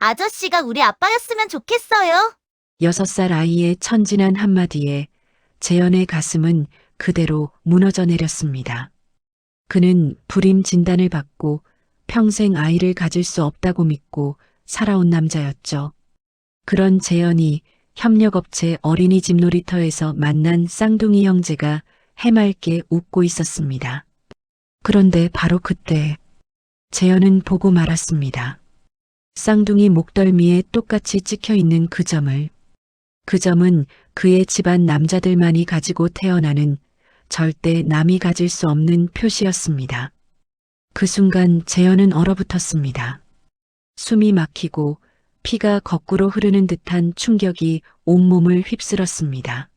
아저씨가 우리 아빠였으면 좋겠어요. 6살 아이의 천진한 한마디에 재현의 가슴은 그대로 무너져 내렸습니다. 그는 불임 진단을 받고 평생 아이를 가질 수 없다고 믿고 살아온 남자였죠. 그런 재현이 협력업체 어린이집 놀이터에서 만난 쌍둥이 형제가 해맑게 웃고 있었습니다. 그런데 바로 그때 재현은 보고 말았습니다. 쌍둥이 목덜미에 똑같이 찍혀 있는 그 점을. 그 점은 그의 집안 남자들만이 가지고 태어나는 절대 남이 가질 수 없는 표시였습니다. 그 순간 재현은 얼어붙었습니다. 숨이 막히고 피가 거꾸로 흐르는 듯한 충격이 온몸을 휩쓸었습니다.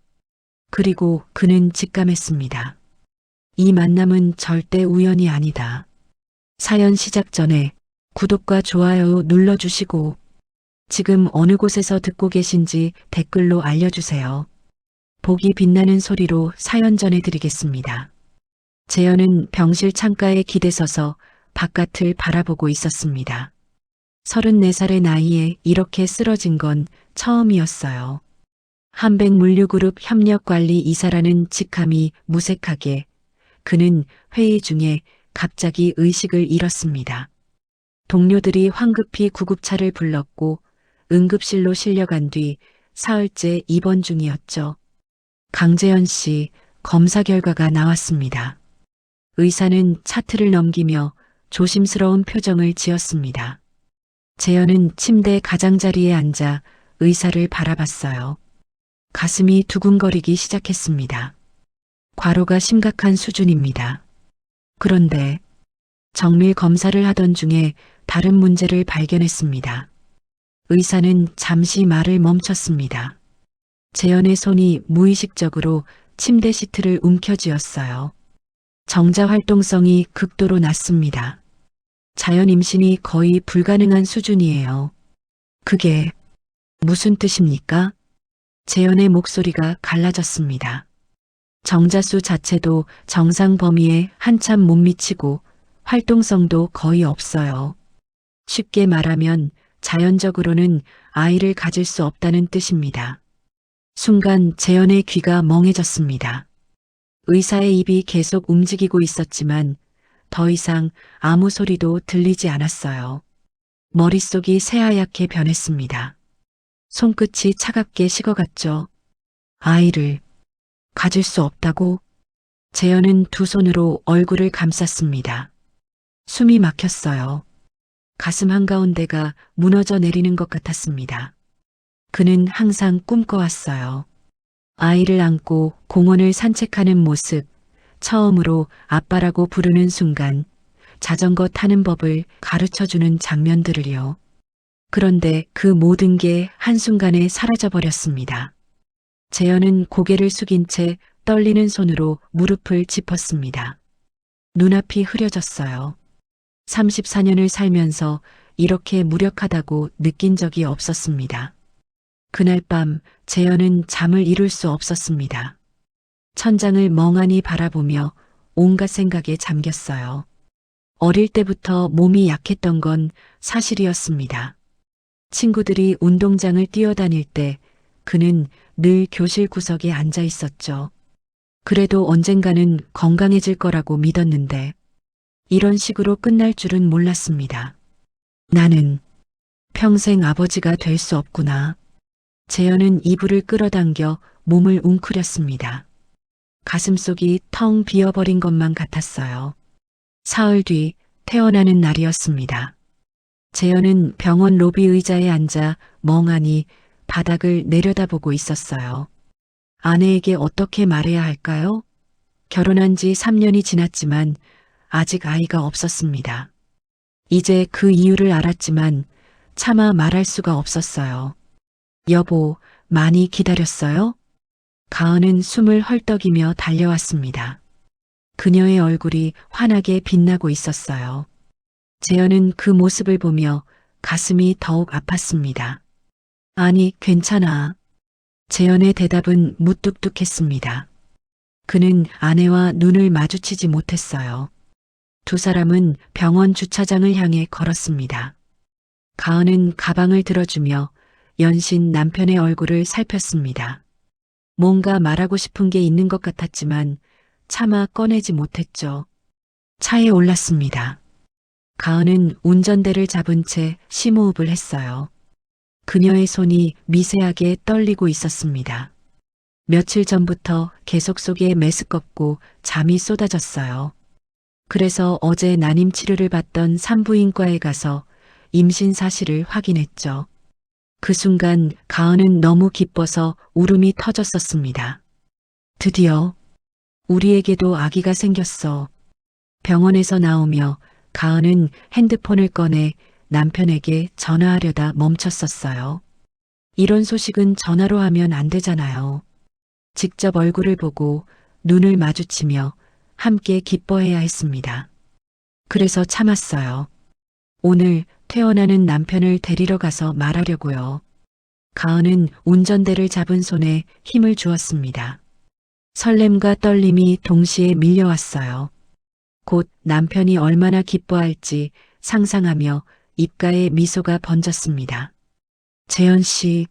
그리고 그는 직감했습니다. 이 만남은 절대 우연이 아니다. 사연 시작 전에 구독과 좋아요 눌러주시고 지금 어느 곳에서 듣고 계신지 댓글로 알려주세요. 복이 빛나는 소리로 사연 전해드리겠습니다. 재현은 병실 창가에 기대서서 바깥을 바라보고 있었습니다. 34살의 나이에 이렇게 쓰러진 건 처음이었어요. 한백물류그룹 협력관리 이사라는 직함이 무색하게 그는 회의 중에 갑자기 의식을 잃었습니다. 동료들이 황급히 구급차를 불렀고 응급실로 실려간 뒤 사흘째 입원 중이었죠. 강재현 씨 검사 결과가 나왔습니다. 의사는 차트를 넘기며 조심스러운 표정을 지었습니다. 재현은 침대 가장자리에 앉아 의사를 바라봤어요. 가슴이 두근거리기 시작했습니다. 과로가 심각한 수준입니다. 그런데 정밀 검사를 하던 중에 다른 문제를 발견했습니다. 의사는 잠시 말을 멈췄습니다. 재현의 손이 무의식적으로 침대 시트를 움켜쥐었어요. 정자 활동성이 극도로 낮습니다. 자연 임신이 거의 불가능한 수준이에요. 그게 무슨 뜻입니까? 재현의 목소리가 갈라졌습니다. 정자수 자체도 정상 범위에 한참 못 미치고 활동성도 거의 없어요. 쉽게 말하면 자연적으로는 아이를 가질 수 없다는 뜻입니다. 순간 재현의 귀가 멍해졌습니다. 의사의 입이 계속 움직이고 있었지만 더 이상 아무 소리도 들리지 않았어요. 머릿속이 새하얗게 변했습니다. 손끝이 차갑게 식어갔죠. 아이를 가질 수 없다고? 재현은 두 손으로 얼굴을 감쌌습니다. 숨이 막혔어요. 가슴 한가운데가 무너져 내리는 것 같았습니다. 그는 항상 꿈꿔왔어요. 아이를 안고 공원을 산책하는 모습, 처음으로 아빠라고 부르는 순간, 자전거 타는 법을 가르쳐주는 장면들을요. 그런데 그 모든 게 한순간에 사라져버렸습니다. 재현은 고개를 숙인 채 떨리는 손으로 무릎을 짚었습니다. 눈앞이 흐려졌어요. 34년을 살면서 이렇게 무력하다고 느낀 적이 없었습니다. 그날 밤 재현은 잠을 이룰 수 없었습니다. 천장을 멍하니 바라보며 온갖 생각에 잠겼어요. 어릴 때부터 몸이 약했던 건 사실이었습니다. 친구들이 운동장을 뛰어다닐 때 그는 늘 교실 구석에 앉아 있었죠. 그래도 언젠가는 건강해질 거라고 믿었는데 이런 식으로 끝날 줄은 몰랐습니다. 나는 평생 아버지가 될 수 없구나. 재현은 이불을 끌어당겨 몸을 웅크렸습니다. 가슴속이 텅 비어버린 것만 같았어요. 사흘 뒤 태어나는 날이었습니다. 재현은 병원 로비 의자에 앉아 멍하니 바닥을 내려다보고 있었어요. 아내에게 어떻게 말해야 할까요? 결혼한 지 3년이 지났지만 아직 아이가 없었습니다. 이제 그 이유를 알았지만 차마 말할 수가 없었어요. 여보, 많이 기다렸어요? 가은은 숨을 헐떡이며 달려왔습니다. 그녀의 얼굴이 환하게 빛나고 있었어요. 재현은 그 모습을 보며 가슴이 더욱 아팠습니다. 아니, 괜찮아. 재현의 대답은 무뚝뚝했습니다. 그는 아내와 눈을 마주치지 못했어요. 두 사람은 병원 주차장을 향해 걸었습니다. 가은은 가방을 들어주며 연신 남편의 얼굴을 살폈습니다. 뭔가 말하고 싶은 게 있는 것 같았지만 차마 꺼내지 못했죠. 차에 올랐습니다. 가은은 운전대를 잡은 채 심호흡을 했어요. 그녀의 손이 미세하게 떨리고 있었습니다. 며칠 전부터 계속 속에 메스껍고 잠이 쏟아졌어요. 그래서 어제 난임 치료를 받던 산부인과에 가서 임신 사실을 확인했죠. 그 순간 가은은 너무 기뻐서 울음이 터졌었습니다. 드디어 우리에게도 아기가 생겼어. 병원에서 나오며 가은은 핸드폰을 꺼내 남편에게 전화하려다 멈췄었어요. 이런 소식은 전화로 하면 안 되잖아요. 직접 얼굴을 보고 눈을 마주치며 함께 기뻐해야 했습니다. 그래서 참았어요. 오늘 퇴원하는 남편을 데리러 가서 말하려고요. 가은은 운전대를 잡은 손에 힘을 주었습니다. 설렘과 떨림이 동시에 밀려왔어요. 곧 남편이 얼마나 기뻐할지 상상하며 입가에 미소가 번졌습니다. 재현 씨,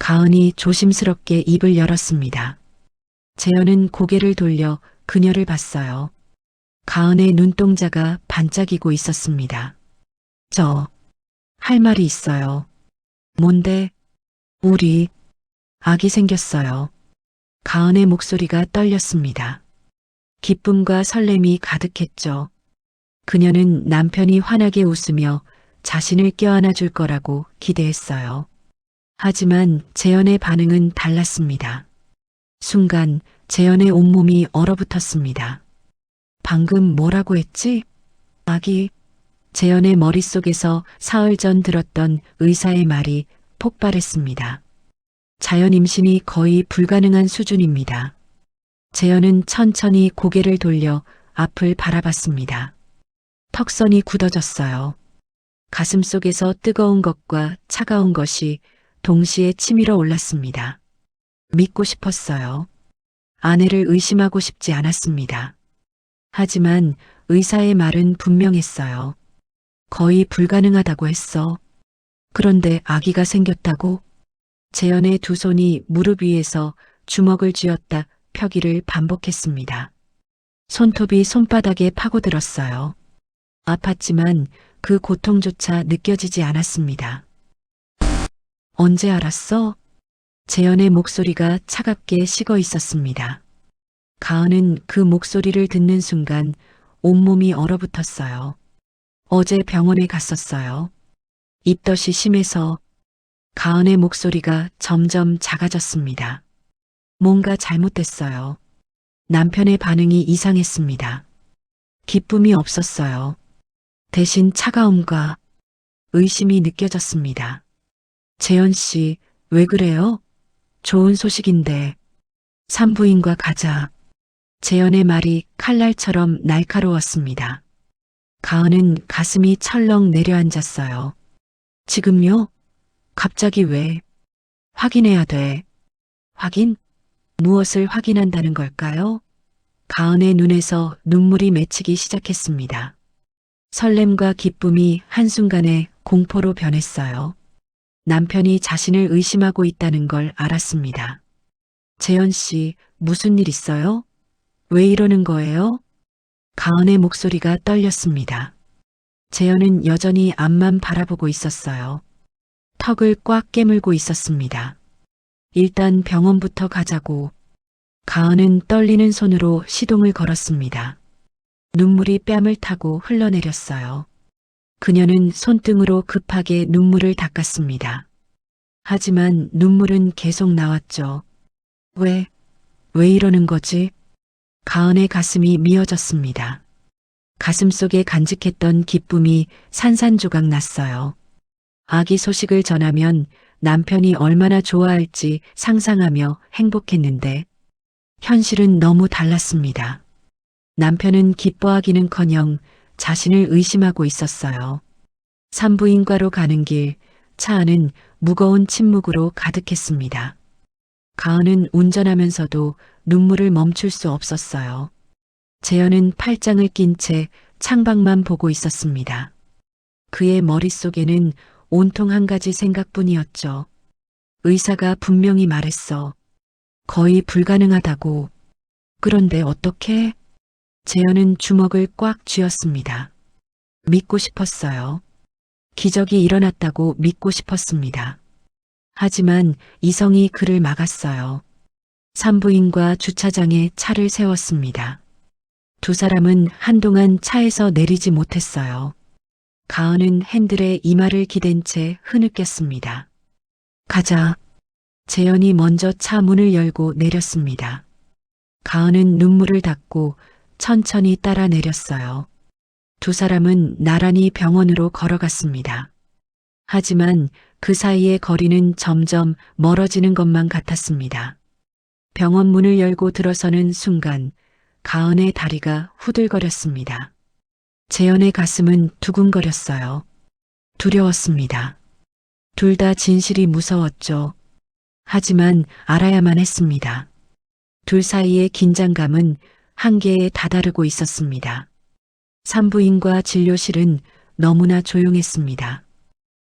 가은이 조심스럽게 입을 열었습니다. 재현은 고개를 돌려 그녀를 봤어요. 가은의 눈동자가 반짝이고 있었습니다. 할 말이 있어요. 뭔데? 우리 아기 생겼어요. 가은의 목소리가 떨렸습니다. 기쁨과 설렘이 가득했죠. 그녀는 남편이 환하게 웃으며 자신을 껴안아 줄 거라고 기대했어요. 하지만 재현의 반응은 달랐습니다. 순간 재현의 온몸이 얼어붙었습니다. 방금 뭐라고 했지? 아기. 재현의 머릿속에서 사흘 전 들었던 의사의 말이 폭발했습니다. 자연 임신이 거의 불가능한 수준입니다. 재현은 천천히 고개를 돌려 앞을 바라봤습니다. 턱선이 굳어졌어요. 가슴 속에서 뜨거운 것과 차가운 것이 동시에 치밀어 올랐습니다. 믿고 싶었어요. 아내를 의심하고 싶지 않았습니다. 하지만 의사의 말은 분명했어요. 거의 불가능하다고 했어. 그런데 아기가 생겼다고? 재현의 두 손이 무릎 위에서 주먹을 쥐었다 펴기를 반복했습니다. 손톱이 손바닥에 파고들었어요. 아팠지만 그 고통조차 느껴지지 않았습니다. 언제 알았어? 재현의 목소리가 차갑게 식어 있었습니다. 가은은 그 목소리를 듣는 순간 온몸이 얼어붙었어요. 어제 병원에 갔었어요. 입덧이 심해서. 가은의 목소리가 점점 작아졌습니다. 뭔가 잘못됐어요. 남편의 반응이 이상했습니다. 기쁨이 없었어요. 대신 차가움과 의심이 느껴졌습니다. 재현 씨, 왜 그래요? 좋은 소식인데. 산부인과 가자. 재현의 말이 칼날처럼 날카로웠습니다. 가은은 가슴이 철렁 내려앉았어요. 지금요? 갑자기 왜? 확인해야 돼. 확인? 무엇을 확인한다는 걸까요? 가은의 눈에서 눈물이 맺히기 시작했습니다. 설렘과 기쁨이 한순간에 공포로 변했어요. 남편이 자신을 의심하고 있다는 걸 알았습니다. 재현 씨, 무슨 일 있어요? 왜 이러는 거예요? 가은의 목소리가 떨렸습니다. 재현은 여전히 앞만 바라보고 있었어요. 턱을 꽉 깨물고 있었습니다. 일단 병원부터 가자고. 가은은 떨리는 손으로 시동을 걸었습니다. 눈물이 뺨을 타고 흘러내렸어요. 그녀는 손등으로 급하게 눈물을 닦았습니다. 하지만 눈물은 계속 나왔죠. 왜 이러는 거지? 가은의 가슴이 미어졌습니다. 가슴 속에 간직했던 기쁨이 산산조각 났어요. 아기 소식을 전하면 남편이 얼마나 좋아할지 상상하며 행복했는데 현실은 너무 달랐습니다. 남편은 기뻐하기는커녕 자신을 의심하고 있었어요. 산부인과로 가는 길, 차 안은 무거운 침묵으로 가득했습니다. 가은은 운전하면서도 눈물을 멈출 수 없었어요. 재현은 팔짱을 낀 채 창밖만 보고 있었습니다. 그의 머릿속에는 온통 한 가지 생각뿐이었죠. 의사가 분명히 말했어. 거의 불가능하다고. 그런데 어떻게? 재현은 주먹을 꽉 쥐었습니다. 믿고 싶었어요. 기적이 일어났다고 믿고 싶었습니다. 하지만 이성이 그를 막았어요. 산부인과 주차장에 차를 세웠습니다. 두 사람은 한동안 차에서 내리지 못했어요. 가은은 핸들에 이마를 기댄 채 흐느꼈습니다. 가자. 재현이 먼저 차 문을 열고 내렸습니다. 가은은 눈물을 닦고 천천히 따라 내렸어요. 두 사람은 나란히 병원으로 걸어갔습니다. 하지만 그 사이의 거리는 점점 멀어지는 것만 같았습니다. 병원 문을 열고 들어서는 순간 가은의 다리가 후들거렸습니다. 재현의 가슴은 두근거렸어요. 두려웠습니다. 둘 다 진실이 무서웠죠. 하지만 알아야만 했습니다. 둘 사이의 긴장감은 한계에 다다르고 있었습니다. 산부인과 진료실은 너무나 조용했습니다.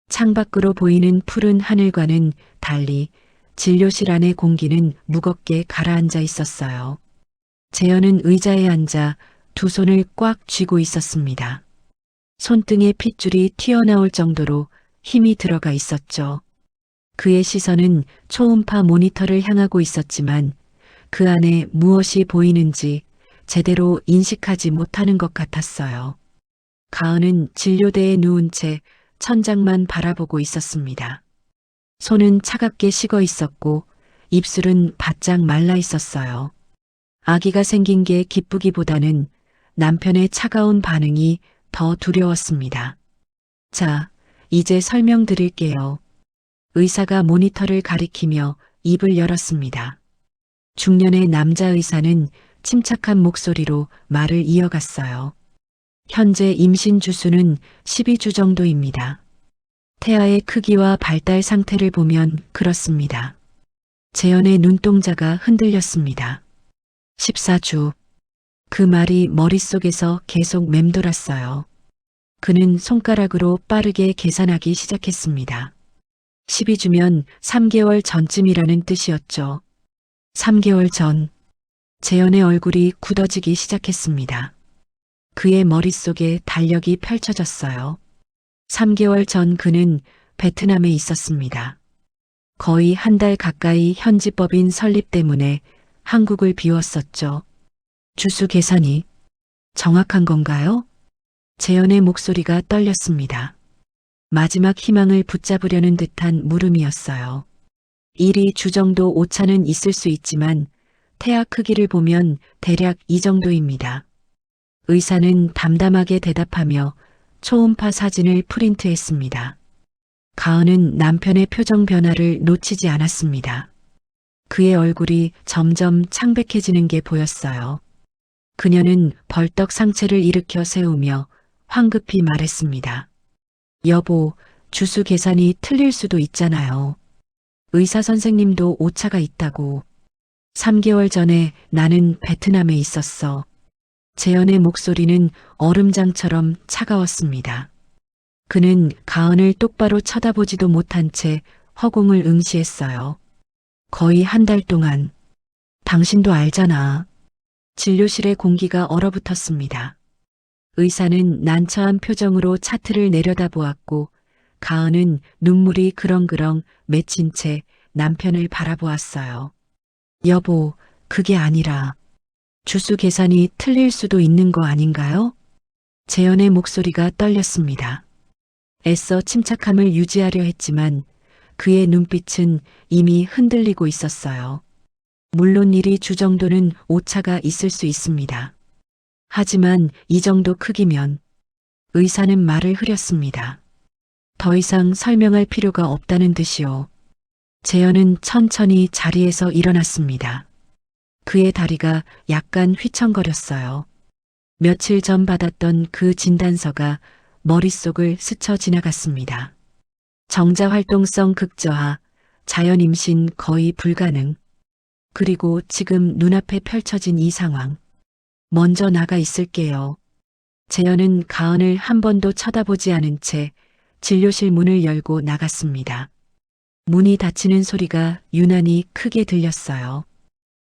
창밖으로 보이는 푸른 하늘과는 달리 진료실 안의 공기는 무겁게 가라앉아 있었어요. 재현은 의자에 앉아 두 손을 꽉 쥐고 있었습니다. 손등에 핏줄이 튀어나올 정도로 힘이 들어가 있었죠. 그의 시선은 초음파 모니터를 향하고 있었지만 그 안에 무엇이 보이는지 제대로 인식하지 못하는 것 같았어요. 가은은 진료대에 누운 채 천장만 바라보고 있었습니다. 손은 차갑게 식어 있었고 입술은 바짝 말라 있었어요. 아기가 생긴 게 기쁘기보다는 남편의 차가운 반응이 더 두려웠습니다. 자, 이제 설명드릴게요. 의사가 모니터를 가리키며 입을 열었습니다. 중년의 남자 의사는 침착한 목소리로 말을 이어갔어요. 현재 임신 주수는 12주 정도입니다. 태아의 크기와 발달 상태를 보면 그렇습니다. 재현의 눈동자가 흔들렸습니다. 14주. 그 말이 머릿속에서 계속 맴돌았어요. 그는 손가락으로 빠르게 계산하기 시작했습니다. 12주면 3개월 전쯤이라는 뜻이었죠. 3개월 전. 재현의 얼굴이 굳어지기 시작했습니다. 그의 머릿속에 달력이 펼쳐졌어요. 3개월 전 그는 베트남에 있었습니다. 거의 한 달 가까이 현지법인 설립 때문에 한국을 비웠었죠. 주수 계산이 정확한 건가요? 재현의 목소리가 떨렸습니다. 마지막 희망을 붙잡으려는 듯한 물음이었어요. 1이 주 정도 오차는 있을 수 있지만 태아 크기를 보면 대략 이 정도입니다. 의사는 담담하게 대답하며 초음파 사진을 프린트했습니다. 가은은 남편의 표정 변화를 놓치지 않았습니다. 그의 얼굴이 점점 창백해지는 게 보였어요. 그녀는 벌떡 상체를 일으켜 세우며 황급히 말했습니다. 여보, 주수 계산이 틀릴 수도 있잖아요. 의사 선생님도 오차가 있다고. 3개월 전에 나는 베트남에 있었어. 재현의 목소리는 얼음장처럼 차가웠습니다. 그는 가은을 똑바로 쳐다보지도 못한 채 허공을 응시했어요. 거의 한 달 동안. 당신도 알잖아. 진료실의 공기가 얼어붙었습니다. 의사는 난처한 표정으로 차트를 내려다보았고 가은은 눈물이 그렁그렁 맺힌 채 남편을 바라보았어요. 여보, 그게 아니라 주수 계산이 틀릴 수도 있는 거 아닌가요? 재현의 목소리가 떨렸습니다. 애써 침착함을 유지하려 했지만 그의 눈빛은 이미 흔들리고 있었어요. 물론 1이 주 정도는 오차가 있을 수 있습니다. 하지만 이 정도 크기면 의사는 말을 흐렸습니다. 더 이상 설명할 필요가 없다는 듯이요. 재현은 천천히 자리에서 일어났습니다. 그의 다리가 약간 휘청거렸어요. 며칠 전 받았던 그 진단서가 머릿속을 스쳐 지나갔습니다. 정자 활동성 극저하, 자연 임신 거의 불가능. 그리고 지금 눈앞에 펼쳐진 이 상황. 먼저 나가 있을게요. 재현은 가은을 한 번도 쳐다보지 않은 채 진료실 문을 열고 나갔습니다. 문이 닫히는 소리가 유난히 크게 들렸어요.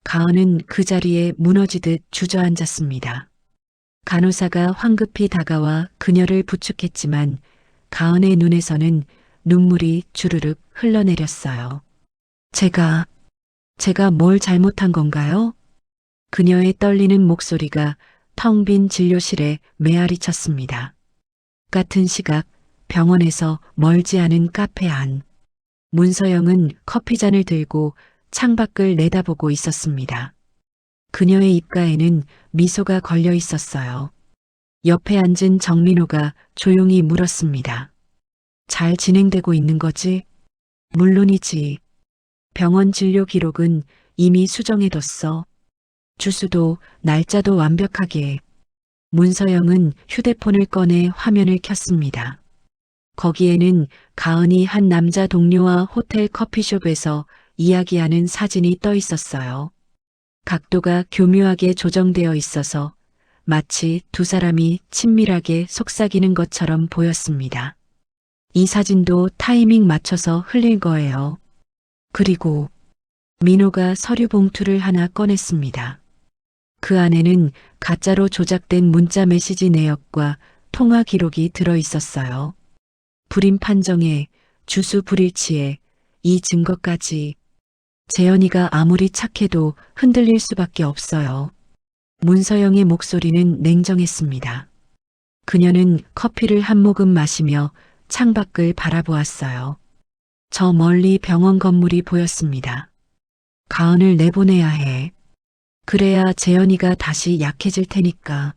가은은 그 자리에 무너지듯 주저앉았습니다. 간호사가 황급히 다가와 그녀를 부축했지만 가은의 눈에서는 눈물이 주르륵 흘러내렸어요. 제가 뭘 잘못한 건가요? 그녀의 떨리는 목소리가 텅 빈 진료실에 메아리 쳤습니다. 같은 시각 병원에서 멀지 않은 카페 안. 문서영은 커피잔을 들고 창밖을 내다보고 있었습니다. 그녀의 입가에는 미소가 걸려 있었어요. 옆에 앉은 정민호가 조용히 물었습니다. 잘 진행되고 있는 거지? 물론이지. 병원 진료 기록은 이미 수정해뒀어. 주수도 날짜도 완벽하게. 문서영은 휴대폰을 꺼내 화면을 켰습니다. 거기에는 가은이 한 남자 동료와 호텔 커피숍에서 이야기하는 사진이 떠 있었어요. 각도가 교묘하게 조정되어 있어서 마치 두 사람이 친밀하게 속삭이는 것처럼 보였습니다. 이 사진도 타이밍 맞춰서 흘린 거예요. 그리고 민호가 서류 봉투를 하나 꺼냈습니다. 그 안에는 가짜로 조작된 문자 메시지 내역과 통화 기록이 들어 있었어요. 불임 판정에 주수 불일치에 이 증거까지 재현이가 아무리 착해도 흔들릴 수밖에 없어요. 문서영의 목소리는 냉정했습니다. 그녀는 커피를 한 모금 마시며 창밖을 바라보았어요. 저 멀리 병원 건물이 보였습니다. 가은을 내보내야 해. 그래야 재현이가 다시 약해질 테니까.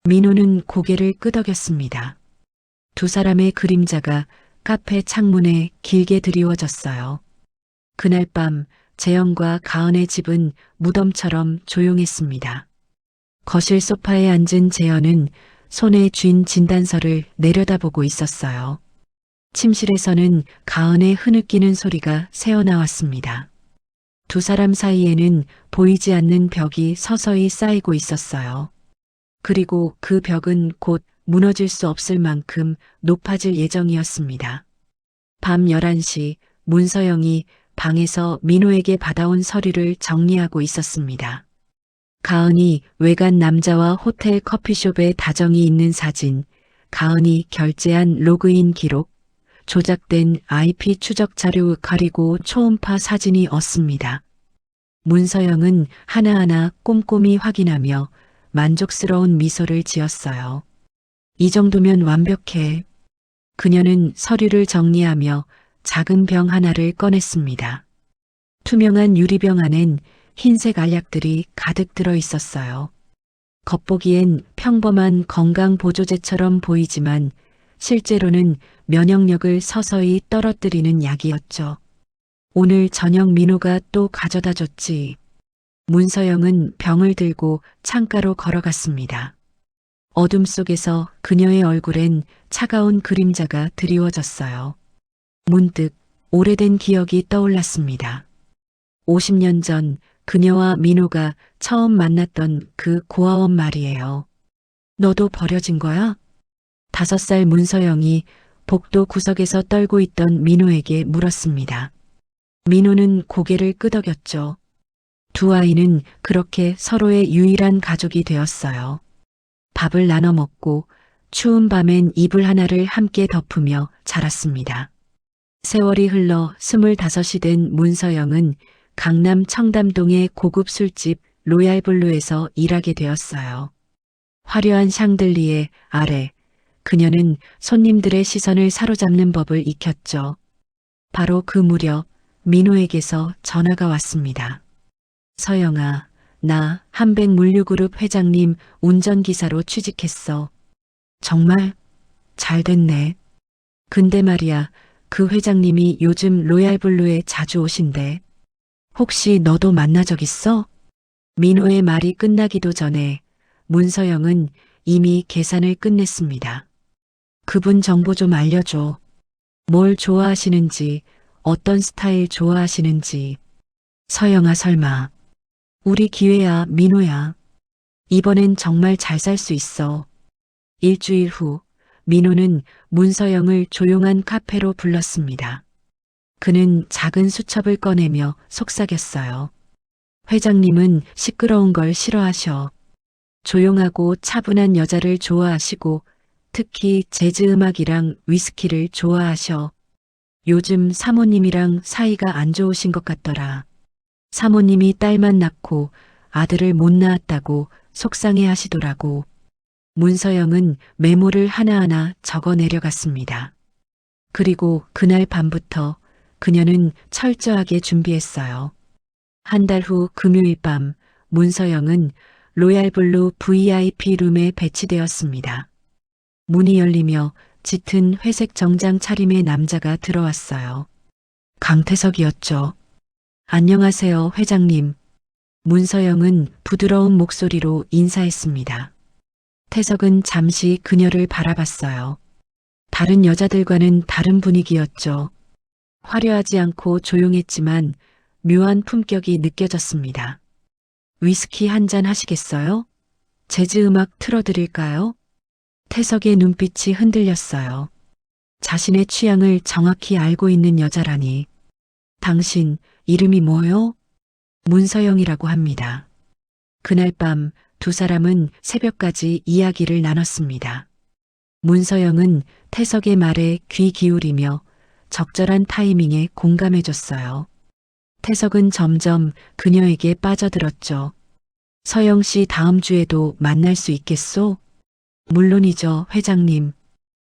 민호는 고개를 끄덕였습니다. 두 사람의 그림자가 카페 창문에 길게 드리워졌어요. 그날 밤 재현과 가은의 집은 무덤처럼 조용했습니다. 거실 소파에 앉은 재현은 손에 쥔 진단서를 내려다보고 있었어요. 침실에서는 가은의 흐느끼는 소리가 새어나왔습니다. 두 사람 사이에는 보이지 않는 벽이 서서히 쌓이고 있었어요. 그리고 그 벽은 곧 무너질 수 없을 만큼 높아질 예정이었습니다. 밤 11시 문서영이 방에서 민호에게 받아온 서류를 정리하고 있었습니다. 가은이 외간 남자와 호텔 커피숍에 다정이 있는 사진, 가은이 결제한 로그인 기록, 조작된 IP 추적 자료 그리고 초음파 사진이 었습니다. 문서영은 하나하나 꼼꼼히 확인하며 만족스러운 미소를 지었어요. 이 정도면 완벽해. 그녀는 서류를 정리하며 작은 병 하나를 꺼냈습니다. 투명한 유리병 안엔 흰색 알약들이 가득 들어 있었어요. 겉보기엔 평범한 건강보조제처럼 보이지만 실제로는 면역력을 서서히 떨어뜨리는 약이었죠. 오늘 저녁 민호가 또 가져다 줬지. 문서영은 병을 들고 창가로 걸어갔습니다. 어둠 속에서 그녀의 얼굴엔 차가운 그림자가 드리워졌어요. 문득 오래된 기억이 떠올랐습니다. 50년 전 그녀와 민호가 처음 만났던 그 고아원 말이에요. 너도 버려진 거야? 5살 문서영이 복도 구석에서 떨고 있던 민호에게 물었습니다. 민호는 고개를 끄덕였죠. 두 아이는 그렇게 서로의 유일한 가족이 되었어요. 밥을 나눠 먹고 추운 밤엔 이불 하나를 함께 덮으며 자랐습니다. 세월이 흘러 25이 된 문서영은 강남 청담동의 고급 술집 로얄블루에서 일하게 되었어요. 화려한 샹들리에 아래 그녀는 손님들의 시선을 사로잡는 법을 익혔죠. 바로 그 무렵 민호에게서 전화가 왔습니다. 서영아, 나 한백 물류그룹 회장님 운전기사로 취직했어. 정말 잘 됐네. 근데 말이야, 그 회장님이 요즘 로얄블루에 자주 오신대. 혹시 너도 만나 적 있어? 민호의 말이 끝나기도 전에 문서영은 이미 계산을 끝냈습니다. 그분 정보 좀 알려줘. 뭘 좋아하시는지, 어떤 스타일 좋아하시는지. 서영아 설마. 우리 기회야, 민호야. 이번엔 정말 잘 살 수 있어. 일주일 후 민호는 문서영을 조용한 카페로 불렀습니다. 그는 작은 수첩을 꺼내며 속삭였어요. 회장님은 시끄러운 걸 싫어하셔. 조용하고 차분한 여자를 좋아하시고 특히 재즈 음악이랑 위스키를 좋아하셔. 요즘 사모님이랑 사이가 안 좋으신 것 같더라. 사모님이 딸만 낳고 아들을 못 낳았다고 속상해 하시더라고. 문서영은 메모를 하나하나 적어 내려갔습니다. 그리고 그날 밤부터 그녀는 철저하게 준비했어요. 한 달 후 금요일 밤 문서영은 로얄블루 VIP 룸에 배치되었습니다. 문이 열리며 짙은 회색 정장 차림의 남자가 들어왔어요. 강태석이었죠. 안녕하세요, 회장님. 문서영은 부드러운 목소리로 인사했습니다. 태석은 잠시 그녀를 바라봤어요. 다른 여자들과는 다른 분위기였죠. 화려하지 않고 조용했지만 묘한 품격이 느껴졌습니다. 위스키 한 잔 하시겠어요? 재즈 음악 틀어드릴까요? 태석의 눈빛이 흔들렸어요. 자신의 취향을 정확히 알고 있는 여자라니. 당신 이름이 뭐요? 문서영이라고 합니다. 그날 밤 두 사람은 새벽까지 이야기를 나눴습니다. 문서영은 태석의 말에 귀 기울이며 적절한 타이밍에 공감해줬어요. 태석은 점점 그녀에게 빠져들었죠. 서영 씨 다음 주에도 만날 수 있겠소? 물론이죠, 회장님.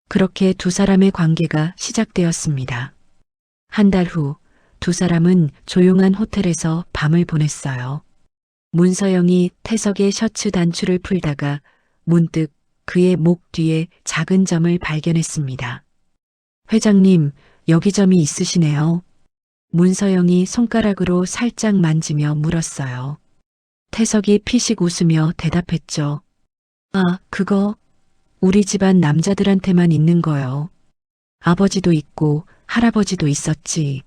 그렇게 두 사람의 관계가 시작되었습니다. 한 달 후 두 사람은 조용한 호텔에서 밤을 보냈어요. 문서영이 태석의 셔츠 단추를 풀다가 문득 그의 목 뒤에 작은 점을 발견했습니다. 회장님, 여기 점이 있으시네요. 문서영이 손가락으로 살짝 만지며 물었어요. 태석이 피식 웃으며 대답했죠. 아, 그거 우리 집안 남자들한테만 있는 거요. 아버지도 있고 할아버지도 있었지.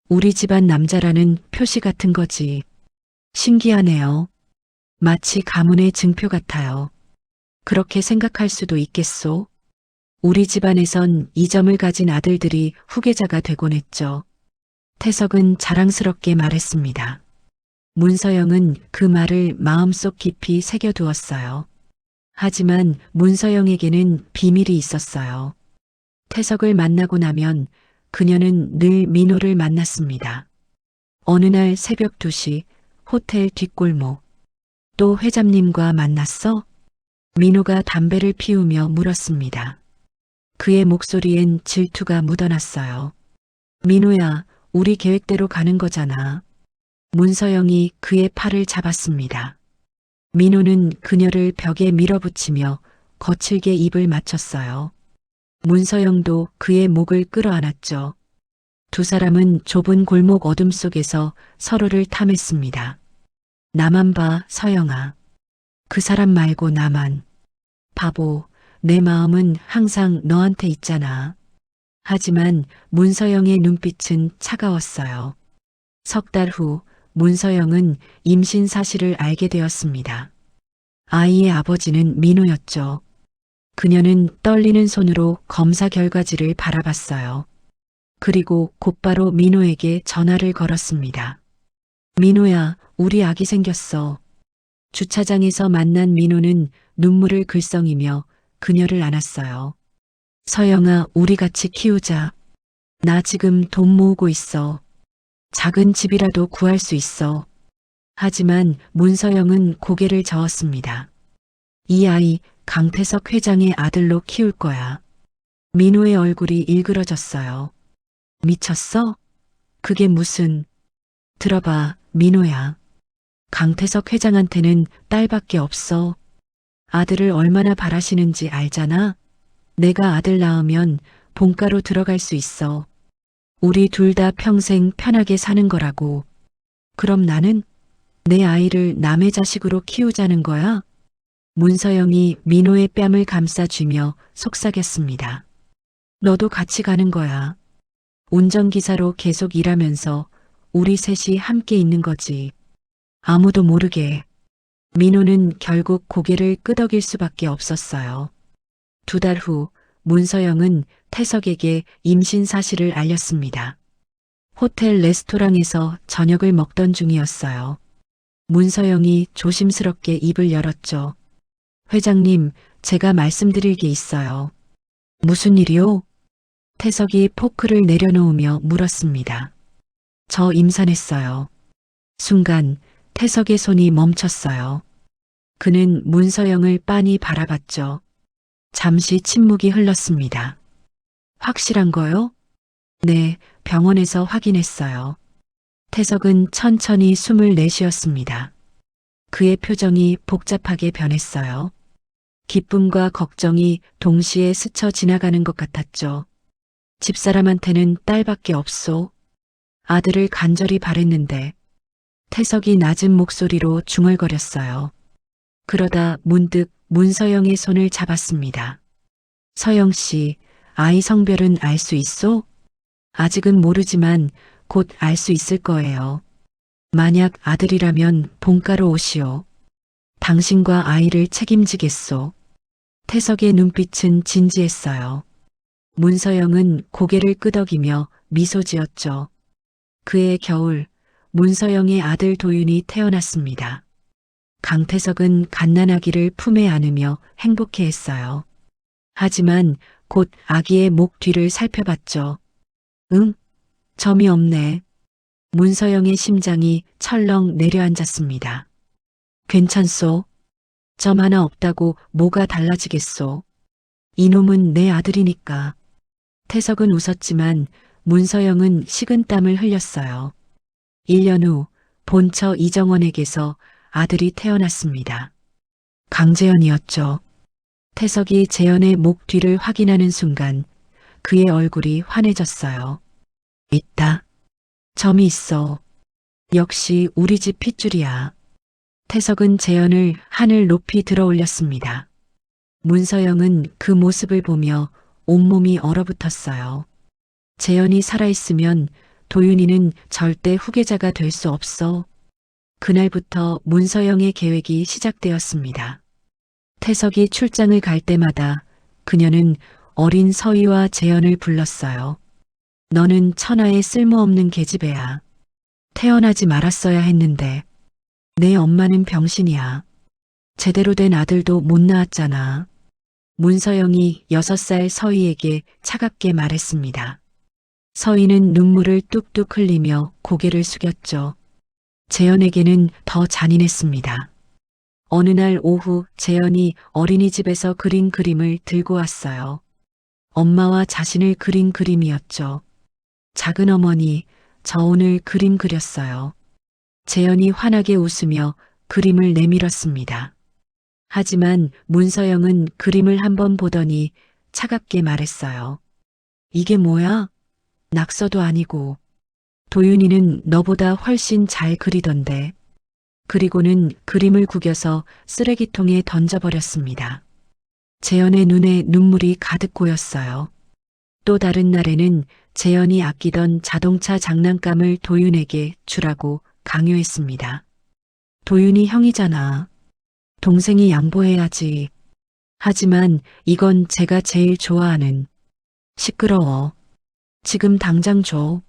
우리 집안 남자라는 표시 같은 거지. 신기하네요. 마치 가문의 증표 같아요. 그렇게 생각할 수도 있겠소. 우리 집안에선 이 점을 가진 아들들이 후계자가 되곤 했죠. 태석은 자랑스럽게 말했습니다. 문서영은 그 말을 마음속 깊이 새겨두었어요. 하지만 문서영에게는 비밀이 있었어요. 태석을 만나고 나면 그녀는 늘 민호를 만났습니다. 어느 날 새벽 2시 호텔 뒷골목. 또 회장님과 만났어? 민호가 담배를 피우며 물었습니다. 그의 목소리엔 질투가 묻어났어요. 민호야, 우리 계획대로 가는 거잖아. 문서영이 그의 팔을 잡았습니다. 민호는 그녀를 벽에 밀어붙이며 거칠게 입을 맞췄어요. 문서영도 그의 목을 끌어안았죠. 두 사람은 좁은 골목 어둠 속에서 서로를 탐했습니다. 나만 봐, 서영아. 그 사람 말고 나만. 바보, 내 마음은 항상 너한테 있잖아. 하지만 문서영의 눈빛은 차가웠어요. 석 달 후 문서영은 임신 사실을 알게 되었습니다. 아이의 아버지는 민호였죠. 그녀는 떨리는 손으로 검사 결과지를 바라봤어요. 그리고 곧바로 민호에게 전화를 걸었습니다. 민호야, 우리 아기 생겼어. 주차장에서 만난 민호는 눈물을 글썽이며 그녀를 안았어요. 서영아, 우리 같이 키우자. 나 지금 돈 모으고 있어. 작은 집이라도 구할 수 있어. 하지만 문서영은 고개를 저었습니다. 이 아이 강태석 회장의 아들로 키울 거야. 민호의 얼굴이 일그러졌어요. 미쳤어? 그게 무슨... 들어봐, 민호야. 강태석 회장한테는 딸밖에 없어. 아들을 얼마나 바라시는지 알잖아? 내가 아들 낳으면 본가로 들어갈 수 있어. 우리 둘 다 평생 편하게 사는 거라고. 그럼 나는 내 아이를 남의 자식으로 키우자는 거야? 문서영이 민호의 뺨을 감싸쥐며 속삭였습니다. 너도 같이 가는 거야. 운전기사로 계속 일하면서 우리 셋이 함께 있는 거지. 아무도 모르게. 민호는 결국 고개를 끄덕일 수밖에 없었어요. 2달 후 문서영은 태석에게 임신 사실을 알렸습니다. 호텔 레스토랑에서 저녁을 먹던 중이었어요. 문서영이 조심스럽게 입을 열었죠. 회장님, 제가 말씀드릴 게 있어요. 무슨 일이요? 태석이 포크를 내려놓으며 물었습니다. 저 임산했어요. 순간 태석의 손이 멈췄어요. 그는 문서영을 빤히 바라봤죠. 잠시 침묵이 흘렀습니다. 확실한 거요? 네, 병원에서 확인했어요. 태석은 천천히 숨을 내쉬었습니다. 그의 표정이 복잡하게 변했어요. 기쁨과 걱정이 동시에 스쳐 지나가는 것 같았죠. 집사람한테는 딸밖에 없소. 아들을 간절히 바랬는데. 태석이 낮은 목소리로 중얼거렸어요. 그러다 문득 문서영의 손을 잡았습니다. 서영 씨, 아이 성별은 알 수 있소? 아직은 모르지만 곧 알 수 있을 거예요. 만약 아들이라면 본가로 오시오. 당신과 아이를 책임지겠소. 태석의 눈빛은 진지했어요. 문서영은 고개를 끄덕이며 미소 지었죠. 그해 겨울, 문서영의 아들 도윤이 태어났습니다. 강태석은 갓난아기를 품에 안으며 행복해했어요. 하지만 곧 아기의 목 뒤를 살펴봤죠. 응? 점이 없네. 문서영의 심장이 철렁 내려앉았습니다. 괜찮소? 점 하나 없다고 뭐가 달라지겠소? 이놈은 내 아들이니까. 태석은 웃었지만 문서영은 식은땀을 흘렸어요. 1년 후 본처 이정원에게서 아들이 태어났습니다. 강재현이었죠. 태석이 재현의 목 뒤를 확인하는 순간 그의 얼굴이 환해졌어요. 있다. 점이 있어. 역시 우리 집 핏줄이야. 태석은 재현을 하늘 높이 들어 올렸습니다. 문서영은 그 모습을 보며 온몸이 얼어붙었어요. 재현이 살아있으면 도윤이는 절대 후계자가 될 수 없어. 그날부터 문서영의 계획이 시작되었습니다. 태석이 출장을 갈 때마다 그녀는 어린 서희와 재현을 불렀어요. 너는 천하에 쓸모없는 계집애야. 태어나지 말았어야 했는데 내 엄마는 병신이야. 제대로 된 아들도 못 낳았잖아. 문서영이 6살 서희에게 차갑게 말했습니다. 서희는 눈물을 뚝뚝 흘리며 고개를 숙였죠. 재현에게는 더 잔인했습니다. 어느 날 오후 재현이 어린이집에서 그린 그림을 들고 왔어요. 엄마와 자신을 그린 그림이었죠. 작은 어머니, 저 오늘 그림 그렸어요. 재현이 환하게 웃으며 그림을 내밀었습니다. 하지만 문서영은 그림을 한번 보더니 차갑게 말했어요. 이게 뭐야? 낙서도 아니고. 도윤이는 너보다 훨씬 잘 그리던데. 그리고는 그림을 구겨서 쓰레기통에 던져버렸습니다. 재현의 눈에 눈물이 가득 고였어요. 또 다른 날에는 재현이 아끼던 자동차 장난감을 도윤에게 주라고 강요했습니다. 도윤이 형이잖아. 동생이 양보해야지. 하지만 이건 제가 제일 좋아하는. 시끄러워. 지금 당장 줘.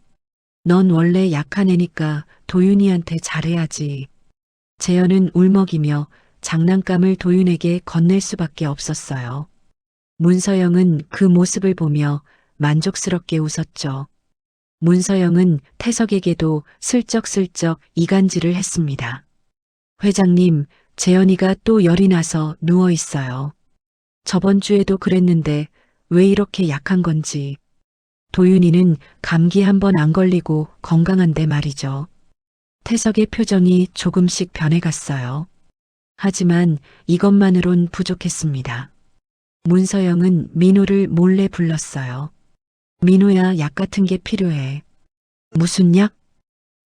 넌 원래 약한 애니까 도윤이한테 잘해야지. 재현은 울먹이며 장난감을 도윤에게 건넬 수밖에 없었어요. 문서영은 그 모습을 보며 만족스럽게 웃었죠. 문서영은 태석에게도 슬쩍슬쩍 이간질을 했습니다. 회장님, 재현이가 또 열이 나서 누워 있어요. 저번 주에도 그랬는데 왜 이렇게 약한 건지. 도윤이는 감기 한 번 안 걸리고 건강한데 말이죠. 태석의 표정이 조금씩 변해갔어요. 하지만 이것만으론 부족했습니다. 문서영은 민호를 몰래 불렀어요. 민호야, 약 같은 게 필요해. 무슨 약?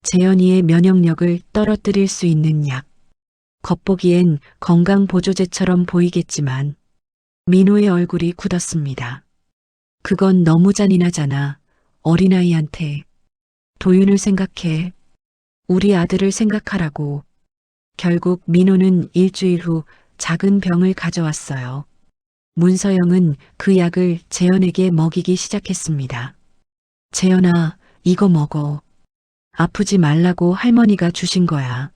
재현이의 면역력을 떨어뜨릴 수 있는 약. 겉보기엔 건강보조제처럼 보이겠지만 민호의 얼굴이 굳었습니다. 그건 너무 잔인하잖아. 어린아이한테. 도윤을 생각해. 우리 아들을 생각하라고. 결국 민호는 일주일 후 작은 병을 가져왔어요. 문서영은 그 약을 재현에게 먹이기 시작했습니다. 재현아, 이거 먹어. 아프지 말라고 할머니가 주신 거야.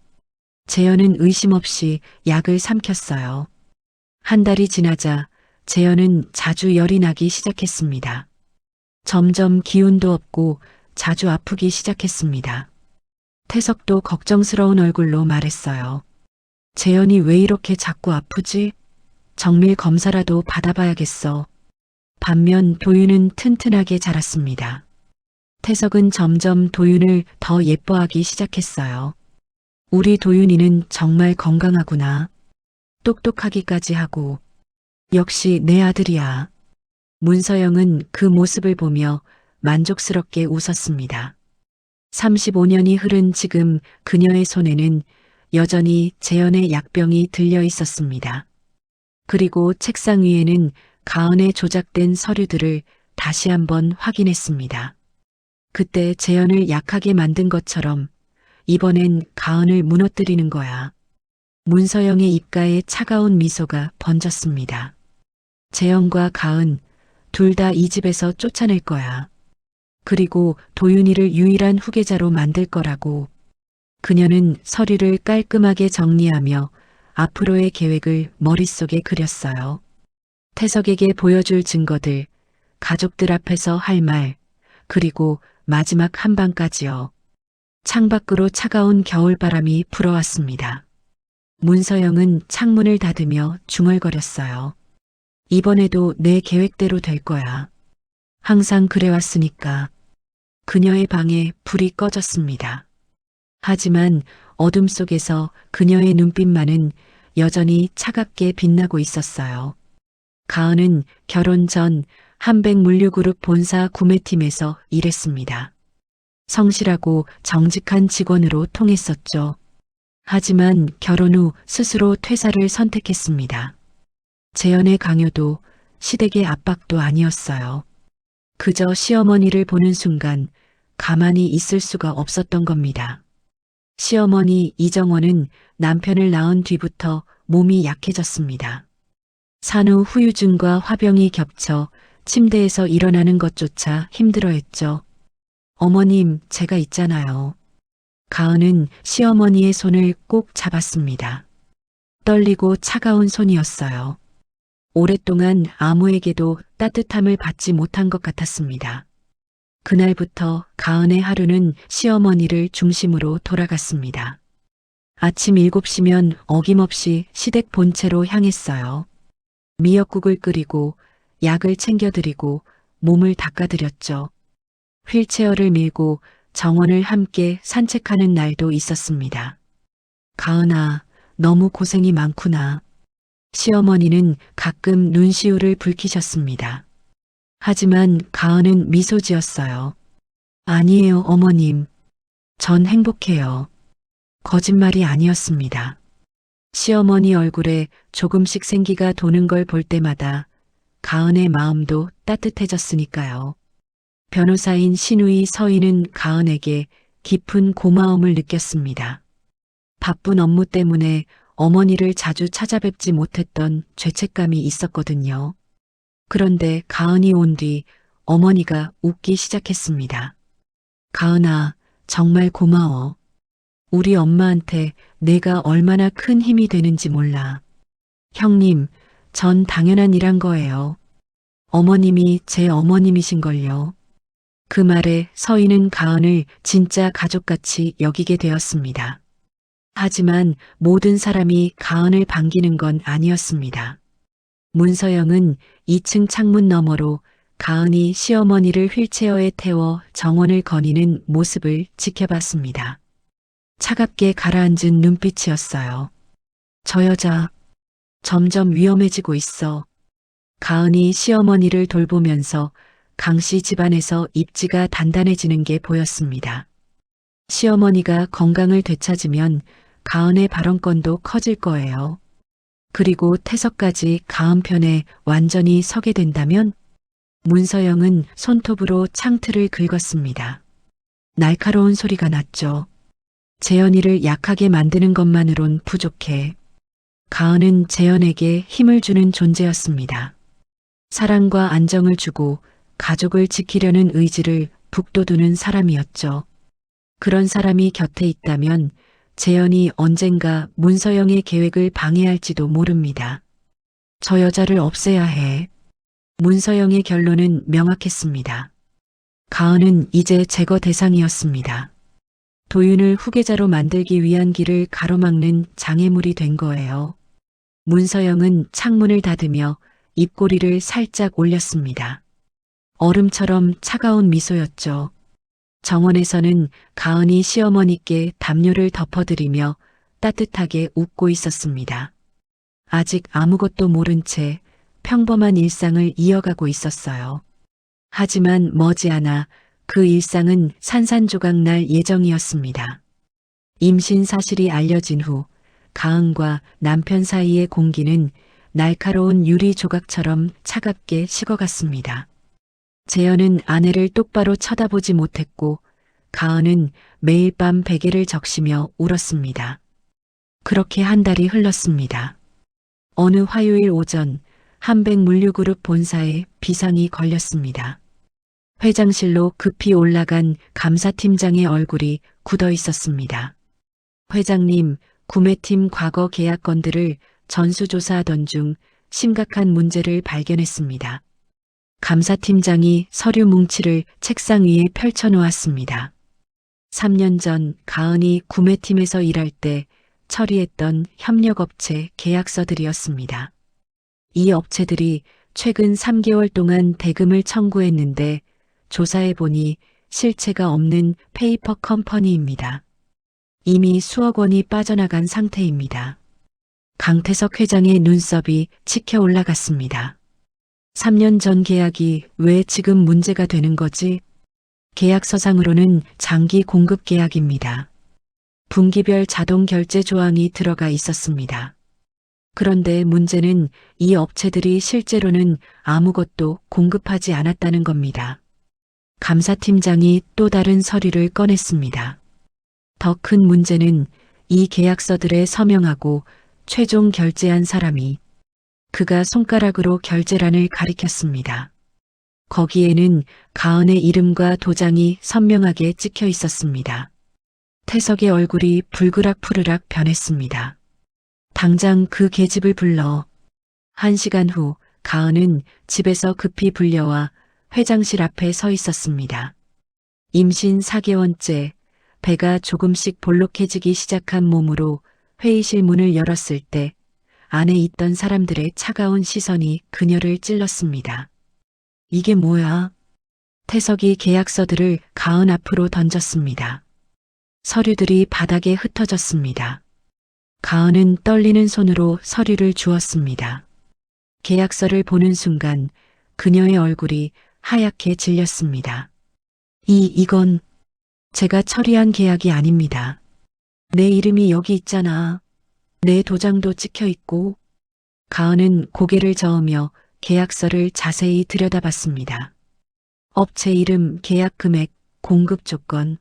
재현은 의심 없이 약을 삼켰어요. 한 달이 지나자 재현은 자주 열이 나기 시작했습니다. 점점 기운도 없고 자주 아프기 시작했습니다. 태석도 걱정스러운 얼굴로 말했어요. 재현이 왜 이렇게 자꾸 아프지? 정밀 검사라도 받아봐야겠어. 반면 도윤은 튼튼하게 자랐습니다. 태석은 점점 도윤을 더 예뻐하기 시작했어요. 우리 도윤이는 정말 건강하구나. 똑똑하기까지 하고. 역시 내 아들이야. 문서영은 그 모습을 보며 만족스럽게 웃었습니다. 35년이 흐른 지금 그녀의 손에는 여전히 재현의 약병이 들려 있었습니다. 그리고 책상 위에는 가은에 조작된 서류들을 다시 한번 확인했습니다. 그때 재현을 약하게 만든 것처럼 이번엔 가은을 무너뜨리는 거야. 문서영의 입가에 차가운 미소가 번졌습니다. 재현과 가은 둘 다 이 집에서 쫓아낼 거야. 그리고 도윤이를 유일한 후계자로 만들 거라고. 그녀는 서류를 깔끔하게 정리하며 앞으로의 계획을 머릿속에 그렸어요. 태석에게 보여줄 증거들, 가족들 앞에서 할 말, 그리고 마지막 한 방까지요. 창밖으로 차가운 겨울바람이 불어왔습니다. 문서영은 창문을 닫으며 중얼거렸어요. 이번에도 내 계획대로 될 거야. 항상 그래왔으니까. 그녀의 방에 불이 꺼졌습니다. 하지만 어둠 속에서 그녀의 눈빛만은 여전히 차갑게 빛나고 있었어요. 가은은 결혼 전 한백물류그룹 본사 구매팀에서 일했습니다. 성실하고 정직한 직원으로 통했었죠. 하지만 결혼 후 스스로 퇴사를 선택했습니다. 재현의 강요도 시댁의 압박도 아니었어요. 그저 시어머니를 보는 순간 가만히 있을 수가 없었던 겁니다. 시어머니 이정원은 남편을 낳은 뒤부터 몸이 약해졌습니다. 산후 후유증과 화병이 겹쳐 침대에서 일어나는 것조차 힘들어했죠. 어머님, 제가 있잖아요. 가은은 시어머니의 손을 꼭 잡았습니다. 떨리고 차가운 손이었어요. 오랫동안 아무에게도 따뜻함을 받지 못한 것 같았습니다. 그날부터 가은의 하루는 시어머니를 중심으로 돌아갔습니다. 아침 7시면 어김없이 시댁 본체로 향했어요. 미역국을 끓이고 약을 챙겨드리고 몸을 닦아드렸죠. 휠체어를 밀고 정원을 함께 산책하는 날도 있었습니다. 가은아, 너무 고생이 많구나. 시어머니는 가끔 눈시울을 붉히셨습니다. 하지만 가은은 미소 지었어요. 아니에요, 어머님. 전 행복해요. 거짓말이 아니었습니다. 시어머니 얼굴에 조금씩 생기가 도는 걸 볼 때마다 가은의 마음도 따뜻해졌으니까요. 변호사인 신우이 서인은 가은에게 깊은 고마움을 느꼈습니다. 바쁜 업무 때문에 어머니를 자주 찾아뵙지 못했던 죄책감이 있었거든요. 그런데 가은이 온 뒤 어머니가 웃기 시작했습니다. 가은아, 정말 고마워. 우리 엄마한테 내가 얼마나 큰 힘이 되는지 몰라. 형님, 전 당연한 일한 거예요. 어머님이 제 어머님이신걸요. 그 말에 서인은 가은을 진짜 가족같이 여기게 되었습니다. 하지만 모든 사람이 가은을 반기는 건 아니었습니다. 문서영은 2층 창문 너머로 가은이 시어머니를 휠체어에 태워 정원을 거니는 모습을 지켜봤습니다. 차갑게 가라앉은 눈빛이었어요. 저 여자 점점 위험해지고 있어. 가은이 시어머니를 돌보면서 강씨 집안에서 입지가 단단해지는 게 보였습니다. 시어머니가 건강을 되찾으면 가은의 발언권도 커질 거예요. 그리고 태석까지 가은 편에 완전히 서게 된다면 문서영은 손톱으로 창틀을 긁었습니다. 날카로운 소리가 났죠. 재현이를 약하게 만드는 것만으론 부족해. 가은은 재현에게 힘을 주는 존재였습니다. 사랑과 안정을 주고 가족을 지키려는 의지를 북돋우는 사람이었죠. 그런 사람이 곁에 있다면 재현이 언젠가 문서영의 계획을 방해할지도 모릅니다. 저 여자를 없애야 해. 문서영의 결론은 명확했습니다. 가은은 이제 제거 대상이었습니다. 도윤을 후계자로 만들기 위한 길을 가로막는 장애물이 된 거예요. 문서영은 창문을 닫으며 입꼬리를 살짝 올렸습니다. 얼음처럼 차가운 미소였죠. 정원에서는 가은이 시어머니께 담요를 덮어드리며 따뜻하게 웃고 있었습니다. 아직 아무것도 모른 채 평범한 일상을 이어가고 있었어요. 하지만 머지않아 그 일상은 산산조각 날 예정이었습니다. 임신 사실이 알려진 후 가은과 남편 사이의 공기는 날카로운 유리 조각처럼 차갑게 식어갔습니다. 재현은 아내를 똑바로 쳐다보지 못했고 가은은 매일 밤 베개를 적시며 울었습니다. 그렇게 한 달이 흘렀습니다. 어느 화요일 오전 한백물류그룹 본사에 비상이 걸렸습니다. 회장실로 급히 올라간 감사팀장의 얼굴이 굳어 있었습니다. 회장님, 구매팀 과거 계약건들을 전수조사하던 중 심각한 문제를 발견했습니다. 감사팀장이 서류 뭉치를 책상 위에 펼쳐놓았습니다. 3년 전 가은이 구매팀에서 일할 때 처리했던 협력업체 계약서들이었습니다. 이 업체들이 최근 3개월 동안 대금을 청구했는데 조사해보니 실체가 없는 페이퍼 컴퍼니입니다. 이미 수억 원이 빠져나간 상태입니다. 강태석 회장의 눈썹이 치켜 올라갔습니다. 3년 전 계약이 왜 지금 문제가 되는 거지? 계약서상으로는 장기 공급 계약입니다. 분기별 자동 결제 조항이 들어가 있었습니다. 그런데 문제는 이 업체들이 실제로는 아무것도 공급하지 않았다는 겁니다. 감사팀장이 또 다른 서류를 꺼냈습니다. 더 큰 문제는 이 계약서들에 서명하고 최종 결제한 사람이 그가 손가락으로 결제란을 가리켰습니다. 거기에는 가은의 이름과 도장이 선명하게 찍혀 있었습니다. 태석의 얼굴이 불그락푸르락 변했습니다. 당장 그 계집을 불러. 1시간 후 가은은 집에서 급히 불려와 회장실 앞에 서 있었습니다. 임신 4개월째 배가 조금씩 볼록해지기 시작한 몸으로 회의실 문을 열었을 때 안에 있던 사람들의 차가운 시선이 그녀를 찔렀습니다. 이게 뭐야? 태석이 계약서들을 가은 앞으로 던졌습니다. 서류들이 바닥에 흩어졌습니다. 가은은 떨리는 손으로 서류를 주었습니다. 계약서를 보는 순간 그녀의 얼굴이 하얗게 질렸습니다. 이건 제가 처리한 계약이 아닙니다. 내 이름이 여기 있잖아. 내 도장도 찍혀 있고. 가은은 고개를 저으며 계약서를 자세히 들여다봤습니다. 업체 이름, 계약 금액, 공급 조건.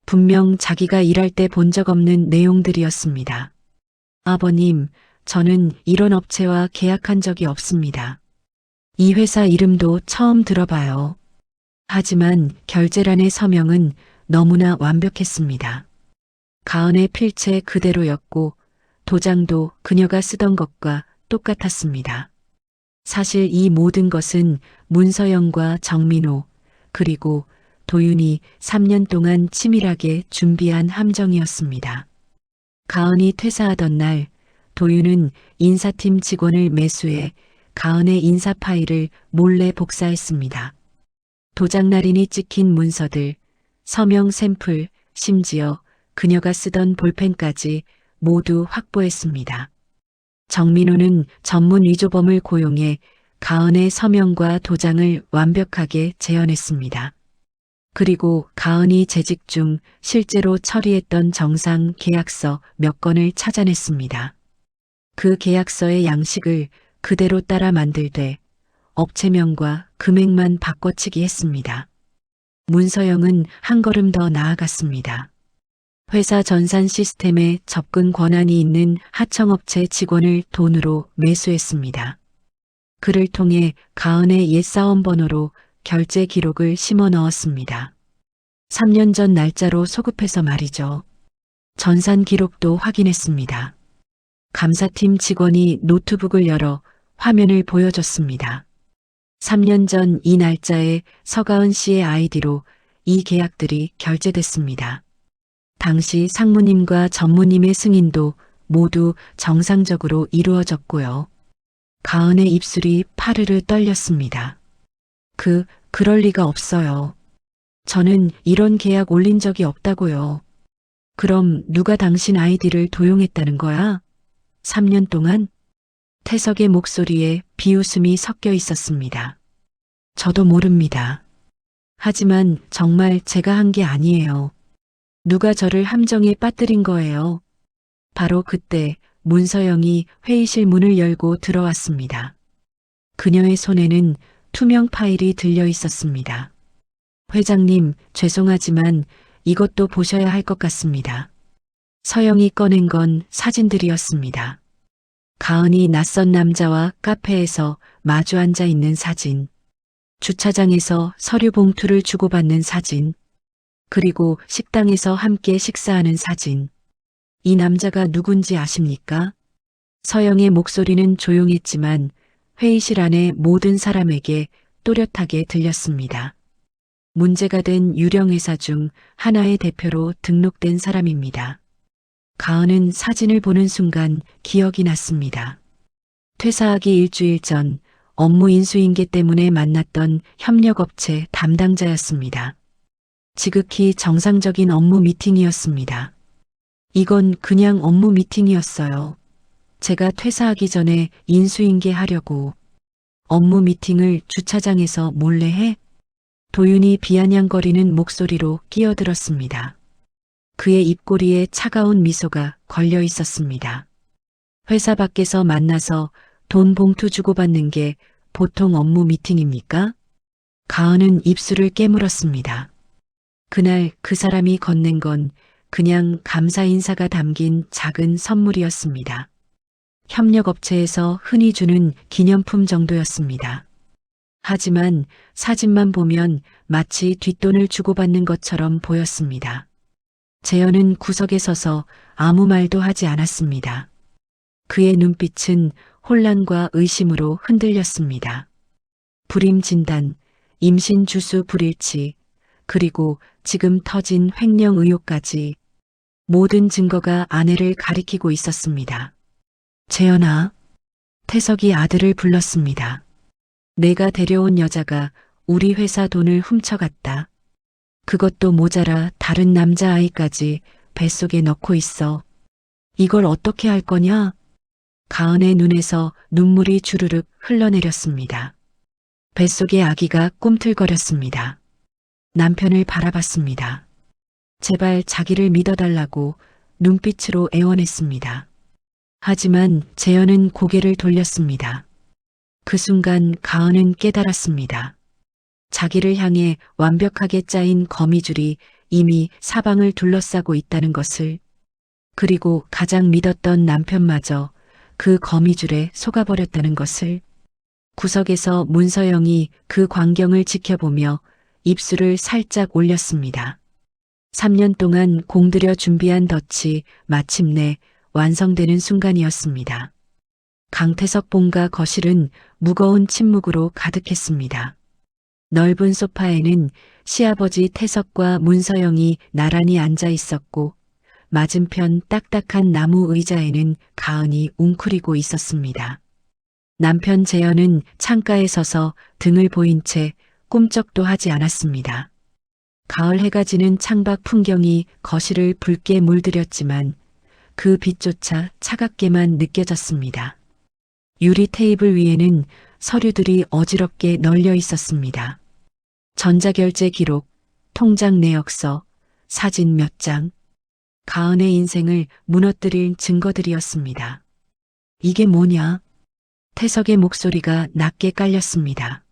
분명 자기가 일할 때 본 적 없는 내용들이었습니다. 아버님, 저는 이런 업체와 계약한 적이 없습니다. 이 회사 이름도 처음 들어봐요. 하지만 결제란의 서명은 너무나 완벽했습니다. 가은의 필체 그대로였고 도장도 그녀가 쓰던 것과 똑같았습니다. 사실 이 모든 것은 문서영과 정민호 그리고 도윤이 3년 동안 치밀하게 준비한 함정이었습니다. 가은이 퇴사하던 날 도윤은 인사팀 직원을 매수해 가은의 인사 파일을 몰래 복사했습니다. 도장날인이 찍힌 문서들, 서명 샘플, 심지어 그녀가 쓰던 볼펜까지 모두 확보했습니다. 정민호는 전문 위조범을 고용해 가은의 서명과 도장을 완벽하게 재현했습니다. 그리고 가은이 재직 중 실제로 처리했던 정상 계약서 몇 건을 찾아냈습니다. 그 계약서의 양식을 그대로 따라 만들되 업체명과 금액만 바꿔치기 했습니다. 문서영은 한 걸음 더 나아갔습니다. 회사 전산 시스템에 접근 권한이 있는 하청업체 직원을 돈으로 매수했습니다. 그를 통해 가은의 옛 사원 번호로 결제 기록을 심어 넣었습니다. 3년 전 날짜로 소급해서 말이죠. 전산 기록도 확인했습니다. 감사팀 직원이 노트북을 열어 화면을 보여줬습니다. 3년 전 이 날짜에 서가은 씨의 아이디로 이 계약들이 결제됐습니다. 당시 상무님과 전무님의 승인도 모두 정상적으로 이루어졌고요. 가은의 입술이 파르르 떨렸습니다. 그럴 리가 없어요. 저는 이런 계약 올린 적이 없다고요. 그럼 누가 당신 아이디를 도용했다는 거야? 3년 동안? 태석의 목소리에 비웃음이 섞여 있었습니다. 저도 모릅니다. 하지만 정말 제가 한 게 아니에요. 누가 저를 함정에 빠뜨린 거예요. 바로 그때 문서영이 회의실 문을 열고 들어왔습니다. 그녀의 손에는 투명 파일이 들려 있었습니다. 회장님, 죄송하지만 이것도 보셔야 할 것 같습니다. 서영이 꺼낸 건 사진들이었습니다. 가은이 낯선 남자와 카페에서 마주 앉아 있는 사진, 주차장에서 서류 봉투를 주고받는 사진, 그리고 식당에서 함께 식사하는 사진. 이 남자가 누군지 아십니까? 서영의 목소리는 조용했지만 회의실 안의 모든 사람에게 또렷하게 들렸습니다. 문제가 된 유령 회사 중 하나의 대표로 등록된 사람입니다. 가은은 사진을 보는 순간 기억이 났습니다. 퇴사하기 일주일 전 업무 인수인계 때문에 만났던 협력업체 담당자였습니다. 지극히 정상적인 업무 미팅이었습니다. 이건 그냥 업무 미팅이었어요. 제가 퇴사하기 전에 인수인계 하려고. 업무 미팅을 주차장에서 몰래 해? 도윤이 비아냥거리는 목소리로 끼어들었습니다. 그의 입꼬리에 차가운 미소가 걸려 있었습니다. 회사 밖에서 만나서 돈 봉투 주고받는 게 보통 업무 미팅입니까? 가은은 입술을 깨물었습니다. 그날 그 사람이 건넨 건 그냥 감사 인사가 담긴 작은 선물이었습니다. 협력업체에서 흔히 주는 기념품 정도였습니다. 하지만 사진만 보면 마치 뒷돈을 주고받는 것처럼 보였습니다. 재현은 구석에 서서 아무 말도 하지 않았습니다. 그의 눈빛은 혼란과 의심으로 흔들렸습니다. 불임 진단, 임신 주수 불일치, 그리고 지금 터진 횡령 의혹까지 모든 증거가 아내를 가리키고 있었습니다. 재현아, 태석이 아들을 불렀습니다. 내가 데려온 여자가 우리 회사 돈을 훔쳐갔다. 그것도 모자라 다른 남자아이까지 뱃속에 넣고 있어. 이걸 어떻게 할 거냐? 가은의 눈에서 눈물이 주르륵 흘러내렸습니다. 뱃속의 아기가 꿈틀거렸습니다. 남편을 바라봤습니다. 제발 자기를 믿어달라고 눈빛으로 애원했습니다. 하지만 재현은 고개를 돌렸습니다. 그 순간 가은은 깨달았습니다. 자기를 향해 완벽하게 짜인 거미줄이 이미 사방을 둘러싸고 있다는 것을, 그리고 가장 믿었던 남편마저 그 거미줄에 속아버렸다는 것을. 구석에서 문서영이 그 광경을 지켜보며 입술을 살짝 올렸습니다. 3년 동안 공들여 준비한 덫이 마침내 완성되는 순간이었습니다. 강태석 본가 거실은 무거운 침묵으로 가득했습니다. 넓은 소파에는 시아버지 태석과 문서영이 나란히 앉아 있었고, 맞은편 딱딱한 나무 의자에는 가은이 웅크리고 있었습니다. 남편 재현은 창가에 서서 등을 보인 채 꿈쩍도 하지 않았습니다. 가을 해가 지는 창밖 풍경이 거실을 붉게 물들였지만 그 빛조차 차갑게만 느껴졌습니다. 유리 테이블 위에는 서류들이 어지럽게 널려 있었습니다. 전자결제 기록, 통장 내역서, 사진 몇 장. 가은의 인생을 무너뜨릴 증거들이었습니다. 이게 뭐냐? 태석의 목소리가 낮게 깔렸습니다.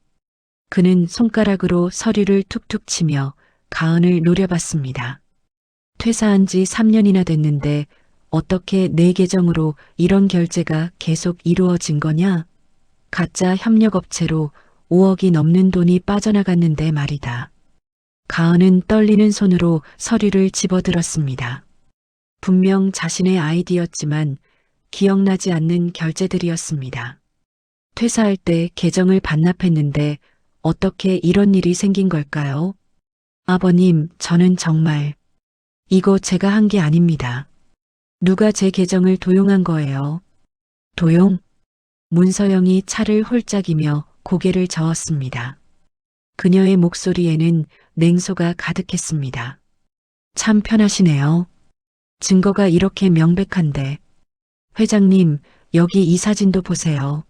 그는 손가락으로 서류를 툭툭 치며 가은을 노려봤습니다. 퇴사한 지 3년이나 됐는데 어떻게 내 계정으로 이런 결제가 계속 이루어진 거냐? 가짜 협력업체로 5억이 넘는 돈이 빠져나갔는데 말이다. 가은은 떨리는 손으로 서류를 집어들었습니다. 분명 자신의 아이디였지만 기억나지 않는 결제들이었습니다. 퇴사할 때 계정을 반납했는데 어떻게 이런 일이 생긴 걸까요? 아버님, 저는 정말 이거 제가 한 게 아닙니다. 누가 제 계정을 도용한 거예요? 도용? 문서영이 차를 홀짝이며 고개를 저었습니다. 그녀의 목소리에는 냉소가 가득했습니다. 참 편하시네요. 증거가 이렇게 명백한데. 회장님, 여기 이 사진도 보세요.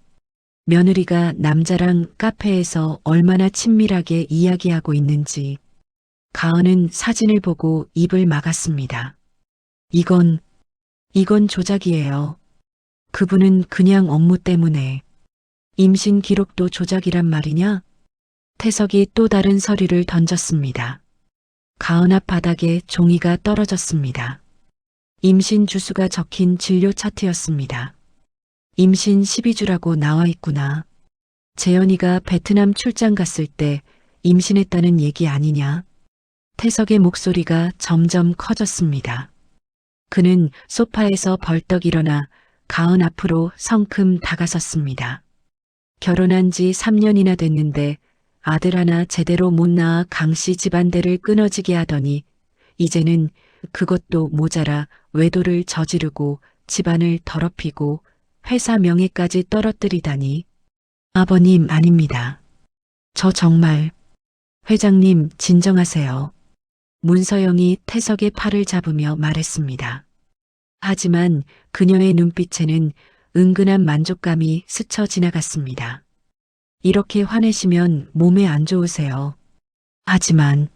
며느리가 남자랑 카페에서 얼마나 친밀하게 이야기하고 있는지. 가은은 사진을 보고 입을 막았습니다. 이건 조작이에요. 그분은 그냥 업무 때문에. 임신 기록도 조작이란 말이냐? 태석이 또 다른 서류를 던졌습니다. 가은 앞 바닥에 종이가 떨어졌습니다. 임신 주수가 적힌 진료 차트였습니다. 임신 12주라고 나와 있구나. 재현이가 베트남 출장 갔을 때 임신했다는 얘기 아니냐? 태석의 목소리가 점점 커졌습니다. 그는 소파에서 벌떡 일어나 가은 앞으로 성큼 다가섰습니다. 결혼한 지 3년이나 됐는데 아들 하나 제대로 못 낳아 강씨 집안대를 끊어지게 하더니 이제는 그것도 모자라 외도를 저지르고 집안을 더럽히고 회사 명예까지 떨어뜨리다니. 아버님, 아닙니다. 저 정말. 회장님, 진정하세요. 문서영이 태석의 팔을 잡으며 말했습니다. 하지만 그녀의 눈빛에는 은근한 만족감이 스쳐 지나갔습니다. 이렇게 화내시면 몸에 안 좋으세요. 하지만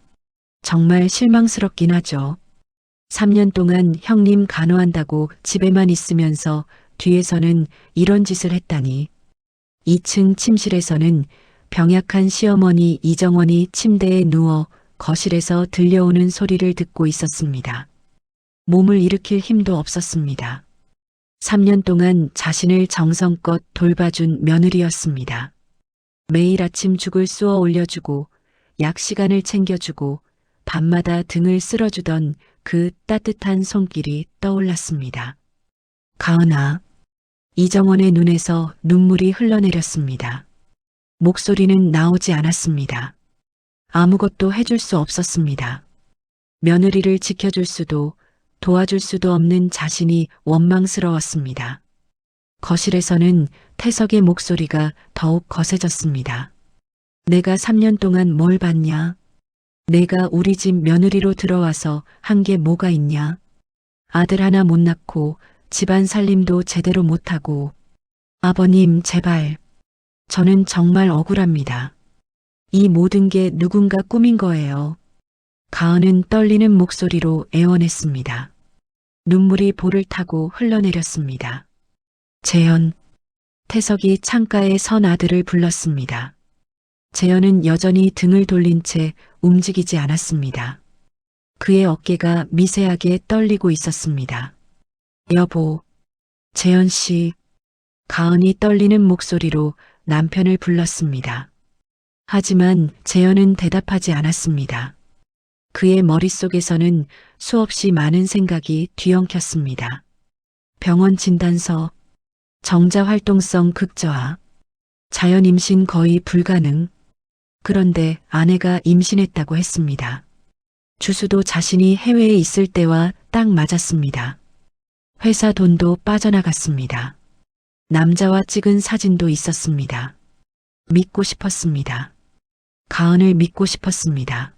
정말 실망스럽긴 하죠. 3년 동안 형님 간호한다고 집에만 있으면서 뒤에서는 이런 짓을 했다니. 2층 침실에서는 병약한 시어머니 이정원이 침대에 누워 거실에서 들려오는 소리를 듣고 있었습니다. 몸을 일으킬 힘도 없었습니다. 3년 동안 자신을 정성껏 돌봐준 며느리였습니다. 매일 아침 죽을 쏘아 올려주고 약 시간을 챙겨주고 밤마다 등을 쓸어주던 그 따뜻한 손길이 떠올랐습니다. 가은아. 이정원의 눈에서 눈물이 흘러내렸습니다. 목소리는 나오지 않았습니다. 아무것도 해줄 수 없었습니다. 며느리를 지켜줄 수도 도와줄 수도 없는 자신이 원망스러웠습니다. 거실에서는 태석의 목소리가 더욱 거세졌습니다. 내가 3년 동안 뭘 봤냐? 내가 우리 집 며느리로 들어와서 한 게 뭐가 있냐? 아들 하나 못 낳고 집안 살림도 제대로 못하고. 아버님, 제발. 저는 정말 억울합니다. 이 모든 게 누군가 꾸민 거예요. 가은은 떨리는 목소리로 애원했습니다. 눈물이 볼을 타고 흘러내렸습니다. 재현. 태석이 창가에 선 아들을 불렀습니다. 재현은 여전히 등을 돌린 채 움직이지 않았습니다. 그의 어깨가 미세하게 떨리고 있었습니다. 여보. 재현 씨. 가은이 떨리는 목소리로 남편을 불렀습니다. 하지만 재현은 대답하지 않았습니다. 그의 머릿속에서는 수없이 많은 생각이 뒤엉켰습니다. 병원 진단서, 정자 활동성 극저하, 자연 임신 거의 불가능. 그런데 아내가 임신했다고 했습니다. 주수도 자신이 해외에 있을 때와 딱 맞았습니다. 회사 돈도 빠져나갔습니다. 남자와 찍은 사진도 있었습니다. 믿고 싶었습니다. 가은을 믿고 싶었습니다.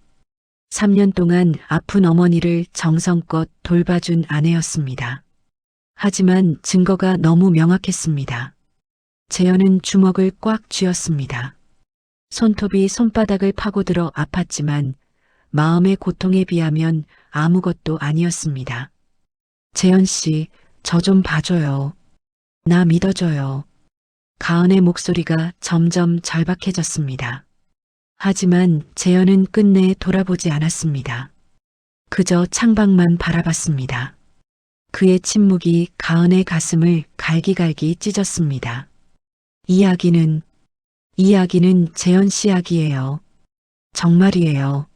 3년 동안 아픈 어머니를 정성껏 돌봐준 아내였습니다. 하지만 증거가 너무 명확했습니다. 재현은 주먹을 꽉 쥐었습니다. 손톱이 손바닥을 파고들어 아팠지만 마음의 고통에 비하면 아무것도 아니었습니다. 재현 씨, 저 좀 봐줘요. 나 믿어줘요. 가은의 목소리가 점점 절박해졌습니다. 하지만 재현은 끝내 돌아보지 않았습니다. 그저 창밖만 바라봤습니다. 그의 침묵이 가은의 가슴을 갈기갈기 찢었습니다. 이야기는 재현 씨 이야기예요. 정말이에요.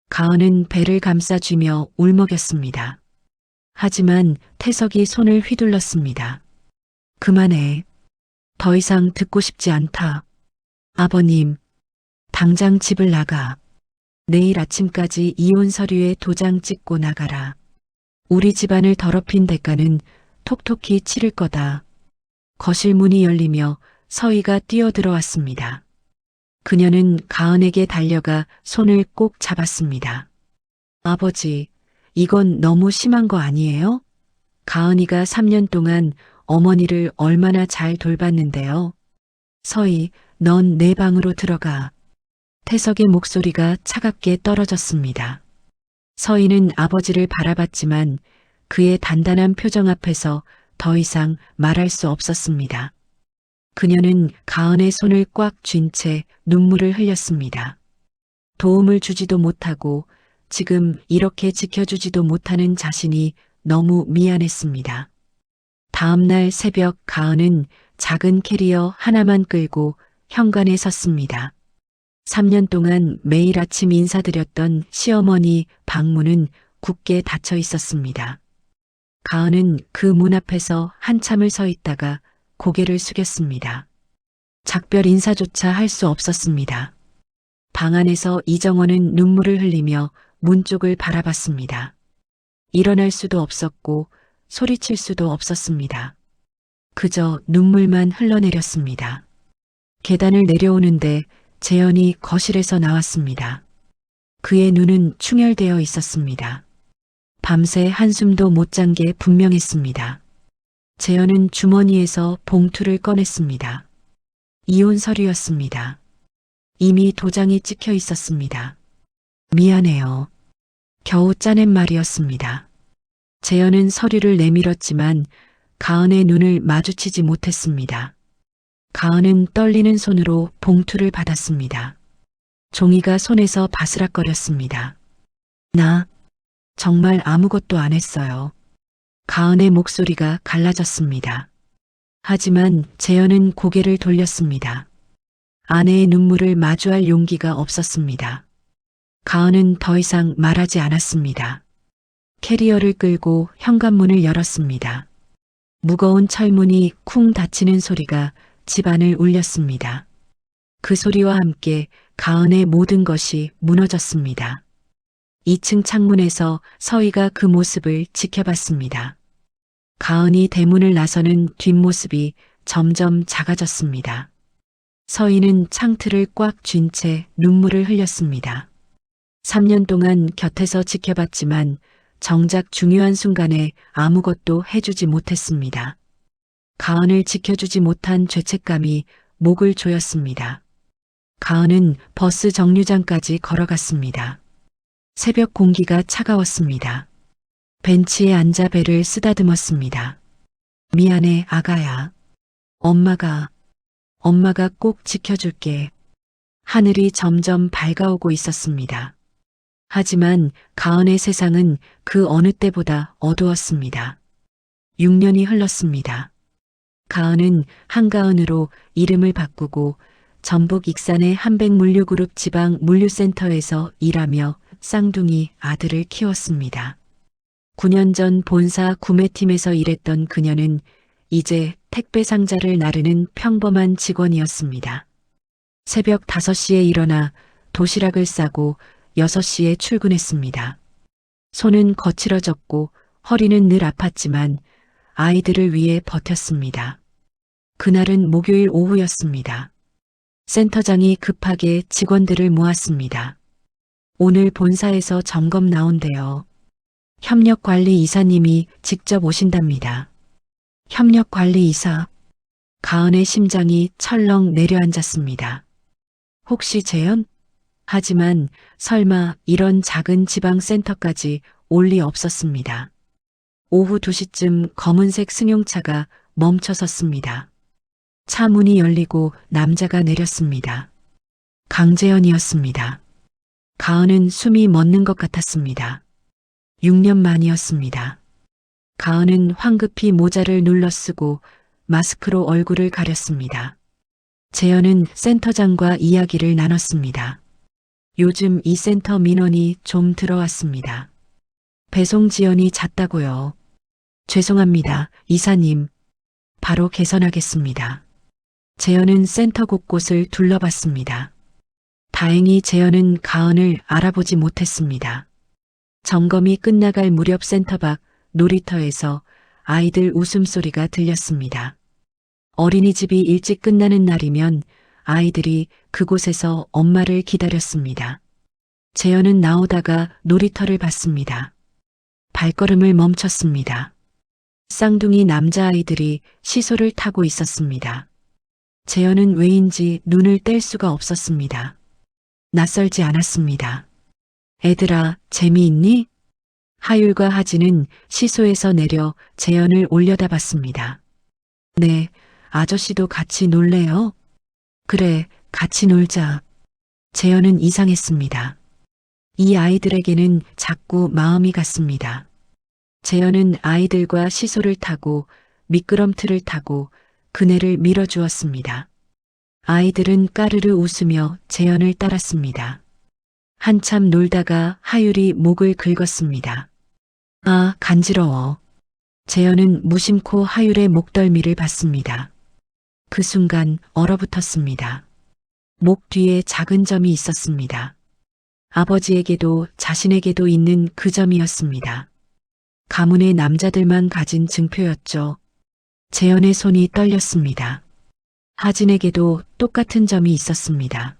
가은은 배를 감싸쥐며 울먹였습니다. 하지만 태석이 손을 휘둘렀습니다. 그만해. 더 이상 듣고 싶지 않다. 아버님, 당장 집을 나가. 내일 아침까지 이혼 서류에 도장 찍고 나가라. 우리 집안을 더럽힌 대가는 톡톡히 치를 거다. 거실 문이 열리며 서희가 뛰어들어왔습니다. 그녀는 가은에게 달려가 손을 꼭 잡았습니다. 아버지, 이건 너무 심한 거 아니에요? 가은이가 3년 동안 어머니를 얼마나 잘 돌봤는데요. 서희, 넌 내 방으로 들어가. 태석의 목소리가 차갑게 떨어졌습니다. 서희는 아버지를 바라봤지만 그의 단단한 표정 앞에서 더 이상 말할 수 없었습니다. 그녀는 가은의 손을 꽉 쥔 채 눈물을 흘렸습니다. 도움을 주지도 못하고 지금 이렇게 지켜주지도 못하는 자신이 너무 미안했습니다. 다음 날 새벽 가은은 작은 캐리어 하나만 끌고 현관에 섰습니다. 3년 동안 매일 아침 인사드렸던 시어머니 방문은 굳게 닫혀 있었습니다. 가은은 그 문 앞에서 한참을 서 있다가 고개를 숙였습니다. 작별 인사조차 할 수 없었습니다. 방 안에서 이정원은 눈물을 흘리며 문 쪽을 바라봤습니다. 일어날 수도 없었고 소리칠 수도 없었습니다. 그저 눈물만 흘러내렸습니다. 계단을 내려오는데 재현이 거실에서 나왔습니다. 그의 눈은 충혈되어 있었습니다. 밤새 한숨도 못 잔 게 분명했습니다. 재현은 주머니에서 봉투를 꺼냈습니다. 이혼 서류였습니다. 이미 도장이 찍혀 있었습니다. 미안해요. 겨우 짜낸 말이었습니다. 재현은 서류를 내밀었지만 가은의 눈을 마주치지 못했습니다. 가은은 떨리는 손으로 봉투를 받았습니다. 종이가 손에서 바스락거렸습니다. 나 정말 아무것도 안 했어요. 가은의 목소리가 갈라졌습니다. 하지만 재현은 고개를 돌렸습니다. 아내의 눈물을 마주할 용기가 없었습니다. 가은은 더 이상 말하지 않았습니다. 캐리어를 끌고 현관문을 열었습니다. 무거운 철문이 쿵 닫히는 소리가 집안을 울렸습니다. 그 소리와 함께 가은의 모든 것이 무너졌습니다. 2층 창문에서 서희가 그 모습을 지켜봤습니다. 가은이 대문을 나서는 뒷모습이 점점 작아졌습니다. 서희는 창틀을 꽉 쥔 채 눈물을 흘렸습니다. 3년 동안 곁에서 지켜봤지만 정작 중요한 순간에 아무것도 해주지 못했습니다. 가은을 지켜주지 못한 죄책감이 목을 조였습니다. 가은은 버스 정류장까지 걸어갔습니다. 새벽 공기가 차가웠습니다. 벤치에 앉아 배를 쓰다듬었습니다. 미안해, 아가야. 엄마가 꼭 지켜줄게. 하늘이 점점 밝아오고 있었습니다. 하지만 가은의 세상은 그 어느 때보다 어두웠습니다. 6년이 흘렀습니다. 가은은 한가은으로 이름을 바꾸고 전북 익산의 한백물류그룹 지방물류센터에서 일하며 쌍둥이 아들을 키웠습니다. 9년 전 본사 구매팀에서 일했던 그녀는 이제 택배 상자를 나르는 평범한 직원이었습니다. 새벽 5시에 일어나 도시락을 싸고 6시에 출근했습니다. 손은 거칠어졌고 허리는 늘 아팠지만 아이들을 위해 버텼습니다. 그날은 목요일 오후였습니다. 센터장이 급하게 직원들을 모았습니다. 오늘 본사에서 점검 나온대요. 협력관리 이사님이 직접 오신답니다. 협력관리 이사. 가은의 심장이 철렁 내려앉았습니다. 혹시 재현? 하지만 설마 이런 작은 지방센터까지 올 리 없었습니다. 오후 2시쯤 검은색 승용차가 멈춰 섰습니다. 차 문이 열리고 남자가 내렸습니다. 강재현이었습니다. 가은은 숨이 멎는 것 같았습니다. 6년 만이었습니다. 가은은 황급히 모자를 눌러 쓰고 마스크로 얼굴을 가렸습니다. 재현은 센터장과 이야기를 나눴습니다. 요즘 이 센터 민원이 좀 들어왔습니다. 배송 지연이 잦다고요. 죄송합니다, 이사님. 바로 개선하겠습니다. 재현은 센터 곳곳을 둘러봤습니다. 다행히 재현은 가은을 알아보지 못했습니다. 점검이 끝나갈 무렵 센터 밖 놀이터에서 아이들 웃음소리가 들렸습니다. 어린이집이 일찍 끝나는 날이면 아이들이 그곳에서 엄마를 기다렸습니다. 재현은 나오다가 놀이터를 봤습니다. 발걸음을 멈췄습니다. 쌍둥이 남자아이들이 시소를 타고 있었습니다. 재현은 왜인지 눈을 뗄 수가 없었습니다. 낯설지 않았습니다. 애들아, 재미있니? 하율과 하진은 시소에서 내려 재현을 올려다봤습니다. 네, 아저씨도 같이 놀래요? 그래, 같이 놀자. 재현은 이상했습니다. 이 아이들에게는 자꾸 마음이 갔습니다. 재현은 아이들과 시소를 타고 미끄럼틀을 타고 그네를 밀어주었습니다. 아이들은 까르르 웃으며 재현을 따랐습니다. 한참 놀다가 하율이 목을 긁었습니다. 아, 간지러워. 재현은 무심코 하율의 목덜미를 봤습니다. 그 순간 얼어붙었습니다. 목 뒤에 작은 점이 있었습니다. 아버지에게도 자신에게도 있는 그 점이었습니다. 가문의 남자들만 가진 증표였죠. 재현의 손이 떨렸습니다. 하진에게도 똑같은 점이 있었습니다.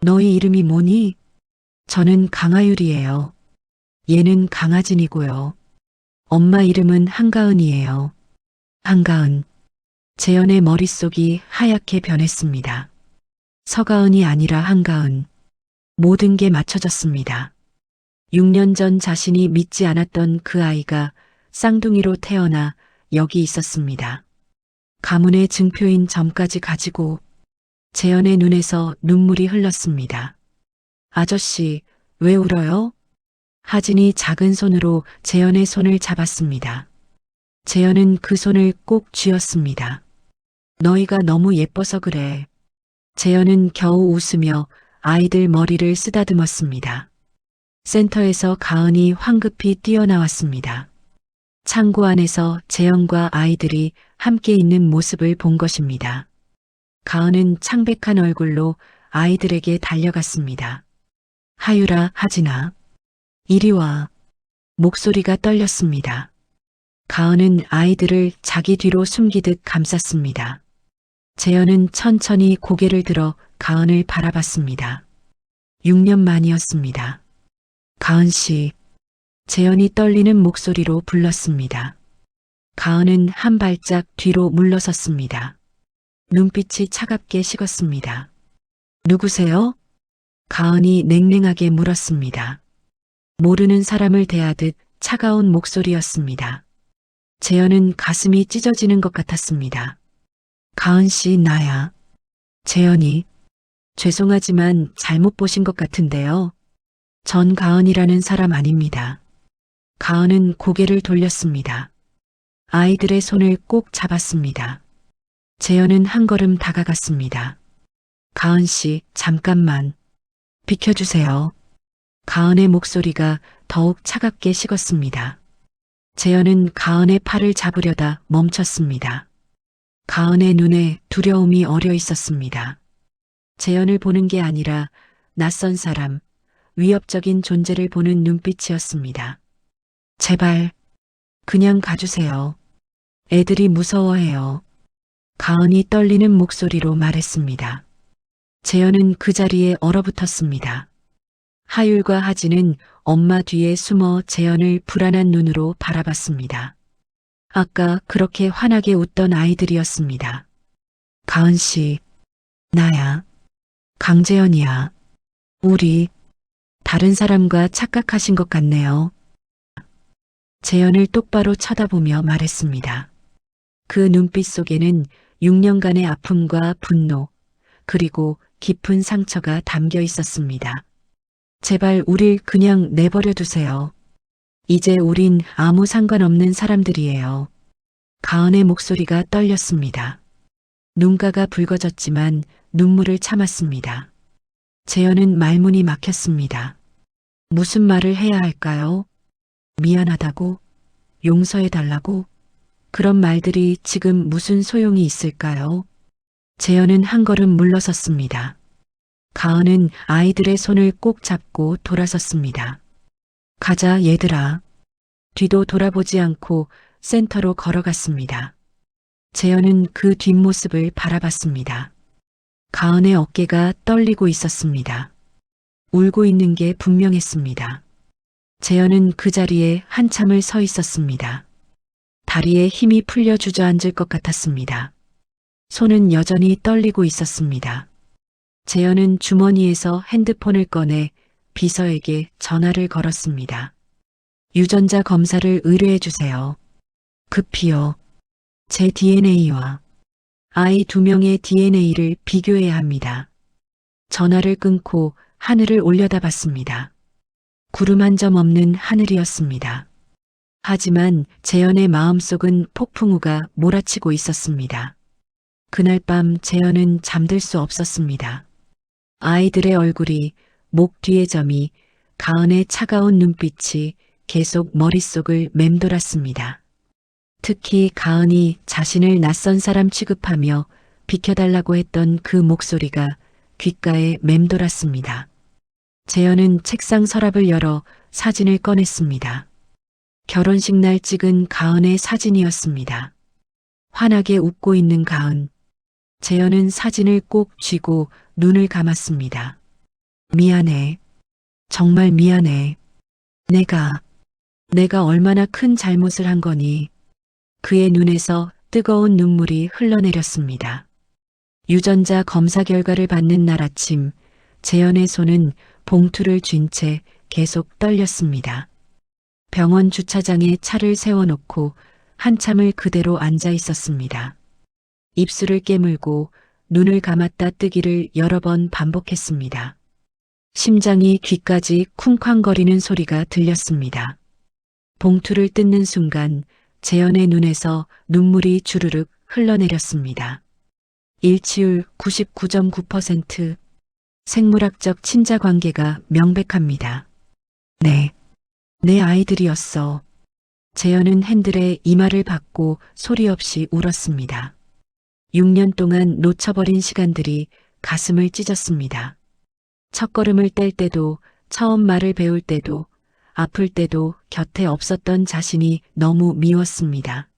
너희 이름이 뭐니? 저는 강하율이에요. 얘는 강하진이고요. 엄마 이름은 한가은이에요. 한가은. 재현의 머릿속이 하얗게 변했습니다. 서가은이 아니라 한가은. 모든 게 맞춰졌습니다. 6년 전 자신이 믿지 않았던 그 아이가 쌍둥이로 태어나 여기 있었습니다. 가문의 증표인 점까지 가지고 재현의 눈에서 눈물이 흘렀습니다. 아저씨, 왜 울어요? 하진이 작은 손으로 재현의 손을 잡았습니다. 재현은 그 손을 꼭 쥐었습니다. 너희가 너무 예뻐서 그래. 재현은 겨우 웃으며 아이들 머리를 쓰다듬었습니다. 센터에서 가은이 황급히 뛰어나왔습니다. 창고 안에서 재현과 아이들이 함께 있는 모습을 본 것입니다. 가은은 창백한 얼굴로 아이들에게 달려갔습니다. 하율아, 하진아. 이리 와. 목소리가 떨렸습니다. 가은은 아이들을 자기 뒤로 숨기듯 감쌌습니다. 재현은 천천히 고개를 들어 가은을 바라봤습니다. 6년 만이었습니다. 가은 씨. 재현이 떨리는 목소리로 불렀습니다. 가은은 한 발짝 뒤로 물러섰습니다. 눈빛이 차갑게 식었습니다. 누구세요? 가은이 냉랭하게 물었습니다. 모르는 사람을 대하듯 차가운 목소리였습니다. 재현은 가슴이 찢어지는 것 같았습니다. 가은 씨, 나야. 재현이. 죄송하지만 잘못 보신 것 같은데요. 전 가은이라는 사람 아닙니다. 가은은 고개를 돌렸습니다. 아이들의 손을 꼭 잡았습니다. 재현은 한 걸음 다가갔습니다. 가은 씨, 잠깐만. 비켜주세요. 가은의 목소리가 더욱 차갑게 식었습니다. 재현은 가은의 팔을 잡으려다 멈췄습니다. 가은의 눈에 두려움이 어려 있었습니다. 재현을 보는 게 아니라 낯선 사람, 위협적인 존재를 보는 눈빛이었습니다. 제발, 그냥 가주세요. 애들이 무서워해요. 가은이 떨리는 목소리로 말했습니다. 재현은 그 자리에 얼어붙었습니다. 하율과 하진은 엄마 뒤에 숨어 재현을 불안한 눈으로 바라봤습니다. 아까 그렇게 환하게 웃던 아이들이었습니다. 가은 씨, 나야. 강재현이야. 우리 다른 사람과 착각하신 것 같네요. 재현을 똑바로 쳐다보며 말했습니다. 그 눈빛 속에는 6년간의 아픔과 분노, 그리고 깊은 상처가 담겨 있었습니다. 제발 우릴 그냥 내버려 두세요. 이제 우린 아무 상관없는 사람들이에요. 가은의 목소리가 떨렸습니다. 눈가가 붉어졌지만 눈물을 참았습니다. 재현은 말문이 막혔습니다. 무슨 말을 해야 할까요? 미안하다고? 용서해달라고? 그런 말들이 지금 무슨 소용이 있을까요? 재현은 한 걸음 물러섰습니다. 가은은 아이들의 손을 꼭 잡고 돌아섰습니다. 가자, 얘들아. 뒤도 돌아보지 않고 센터로 걸어갔습니다. 재현은 그 뒷모습을 바라봤습니다. 가은의 어깨가 떨리고 있었습니다. 울고 있는 게 분명했습니다. 재현은 그 자리에 한참을 서 있었습니다. 다리에 힘이 풀려 주저앉을 것 같았습니다. 손은 여전히 떨리고 있었습니다. 재현은 주머니에서 핸드폰을 꺼내 비서에게 전화를 걸었습니다. 유전자 검사를 의뢰해 주세요. 급히요. 제 DNA와 아이 2명의 DNA를 비교해야 합니다. 전화를 끊고 하늘을 올려다봤습니다. 구름 한 점 없는 하늘이었습니다. 하지만 재현의 마음속은 폭풍우가 몰아치고 있었습니다. 그날 밤 재현은 잠들 수 없었습니다. 아이들의 얼굴이, 목 뒤의 점이, 가은의 차가운 눈빛이 계속 머릿속을 맴돌았습니다. 특히 가은이 자신을 낯선 사람 취급하며 비켜달라고 했던 그 목소리가 귓가에 맴돌았습니다. 재현은 책상 서랍을 열어 사진을 꺼냈습니다. 결혼식 날 찍은 가은의 사진이었습니다. 환하게 웃고 있는 가은. 재현은 사진을 꼭 쥐고 눈을 감았습니다. 미안해. 정말 미안해. 내가 얼마나 큰 잘못을 한 거니. 그의 눈에서 뜨거운 눈물이 흘러내렸습니다. 유전자 검사 결과를 받는 날 아침, 재현의 손은 봉투를 쥔 채 계속 떨렸습니다. 병원 주차장에 차를 세워놓고 한참을 그대로 앉아 있었습니다. 입술을 깨물고 눈을 감았다 뜨기를 여러 번 반복했습니다. 심장이 귀까지 쿵쾅거리는 소리가 들렸습니다. 봉투를 뜯는 순간 재현의 눈에서 눈물이 주르륵 흘러내렸습니다. 일치율 99.9%, 생물학적 친자 관계가 명백합니다. 네, 내 아이들이었어. 재현은 핸들에 이마를 박고 소리 없이 울었습니다. 6년 동안 놓쳐버린 시간들이 가슴을 찢었습니다. 첫걸음을 뗄 때도, 처음 말을 배울 때도, 아플 때도 곁에 없었던 자신이 너무 미웠습니다.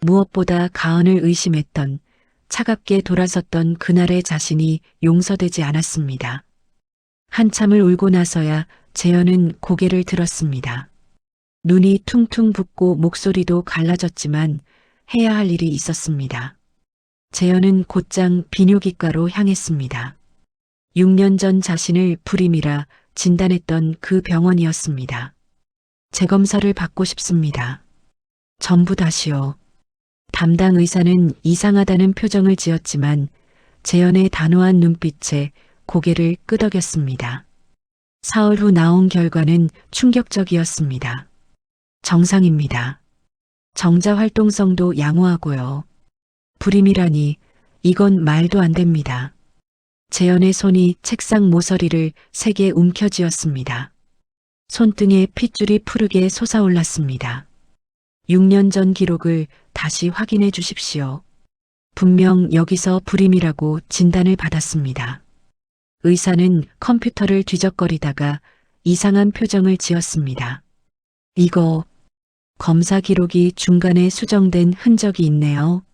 무엇보다 가은을 의심했던, 차갑게 돌아섰던 그날의 자신이 용서되지 않았습니다. 한참을 울고 나서야 재현은 고개를 들었습니다. 눈이 퉁퉁 붓고 목소리도 갈라졌지만 해야 할 일이 있었습니다. 재현은 곧장 비뇨기과로 향했습니다. 6년 전 자신을 불임이라 진단했던 그 병원이었습니다. 재검사를 받고 싶습니다. 전부 다시요. 담당 의사는 이상하다는 표정을 지었지만 재현의 단호한 눈빛에 고개를 끄덕였습니다. 사흘 후 나온 결과는 충격적이었습니다. 정상입니다. 정자 활동성도 양호하고요. 불임이라니 이건 말도 안 됩니다. 재현의 손이 책상 모서리를 세게 움켜쥐었습니다. 손등에 핏줄이 푸르게 솟아올랐습니다. 6년 전 기록을 다시 확인해 주십시오. 분명 여기서 불임이라고 진단을 받았습니다. 의사는 컴퓨터를 뒤적거리다가 이상한 표정을 지었습니다. 이거 검사 기록이 중간에 수정된 흔적이 있네요.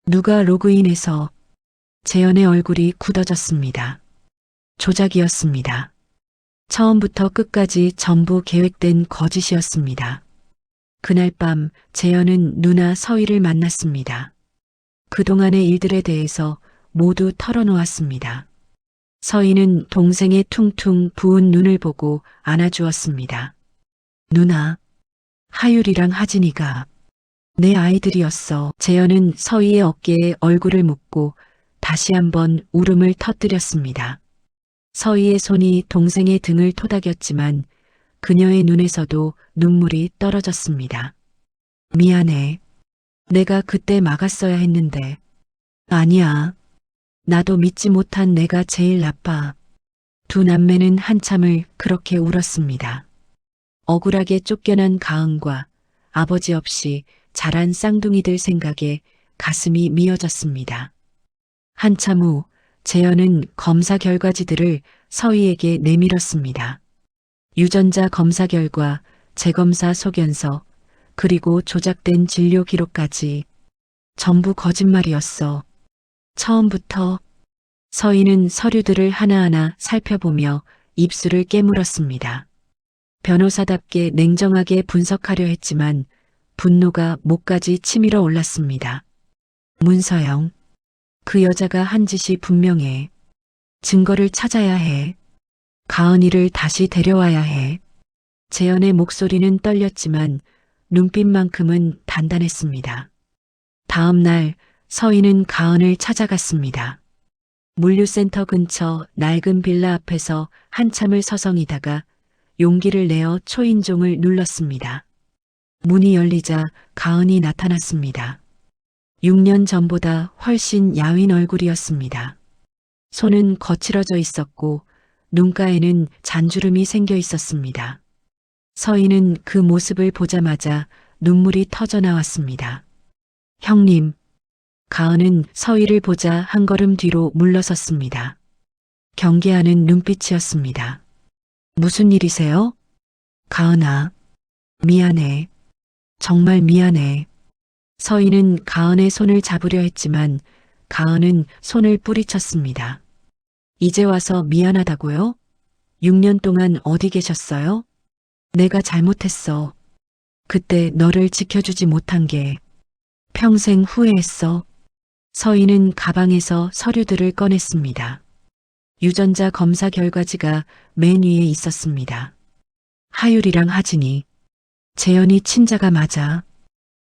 누가 로그인해서. 재현의 얼굴이 굳어졌습니다. 조작이었습니다. 처음부터 끝까지 전부 계획된 거짓이었습니다. 그날 밤 재현은 누나 서희를 만났습니다. 그동안의 일들에 대해서 모두 털어놓았습니다. 서희는 동생의 퉁퉁 부은 눈을 보고 안아주었습니다. 누나, 하율이랑 하진이가 내 아이들이었어. 재현은 서희의 어깨에 얼굴을 묻고 다시 한번 울음을 터뜨렸습니다. 서희의 손이 동생의 등을 토닥였지만 그녀의 눈에서도 눈물이 떨어졌습니다. 미안해. 내가 그때 막았어야 했는데. 아니야. 나도 믿지 못한 내가 제일 나빠. 두 남매는 한참을 그렇게 울었습니다. 억울하게 쫓겨난 가은과 아버지 없이 자란 쌍둥이들 생각에 가슴이 미어졌습니다. 한참 후 재현은 검사 결과지들을 서희에게 내밀었습니다. 유전자 검사 결과, 재검사 소견서, 그리고 조작된 진료 기록까지 전부 거짓말이었어. 처음부터. 서희는 서류들을 하나하나 살펴보며 입술을 깨물었습니다. 변호사답게 냉정하게 분석하려 했지만 분노가 목까지 치밀어 올랐습니다. 문서영, 그 여자가 한 짓이 분명해. 증거를 찾아야 해. 가은이를 다시 데려와야 해. 재현의 목소리는 떨렸지만 눈빛만큼은 단단했습니다. 다음 날 서희는 가은을 찾아갔습니다. 물류센터 근처 낡은 빌라 앞에서 한참을 서성이다가 용기를 내어 초인종을 눌렀습니다. 문이 열리자 가은이 나타났습니다. 6년 전보다 훨씬 야윈 얼굴이었습니다. 손은 거칠어져 있었고 눈가에는 잔주름이 생겨 있었습니다. 서희는 그 모습을 보자마자 눈물이 터져 나왔습니다. 형님. 가은은 서희를 보자 한 걸음 뒤로 물러섰습니다. 경계하는 눈빛이었습니다. 무슨 일이세요? 가은아. 미안해. 정말 미안해. 서희는 가은의 손을 잡으려 했지만 가은은 손을 뿌리쳤습니다. 이제 와서 미안하다고요? 6년 동안 어디 계셨어요? 내가 잘못했어. 그때 너를 지켜주지 못한 게 평생 후회했어. 서희는 가방에서 서류들을 꺼냈습니다. 유전자 검사 결과지가 맨 위에 있었습니다. 하율이랑 하진이. 재현이 친자가 맞아.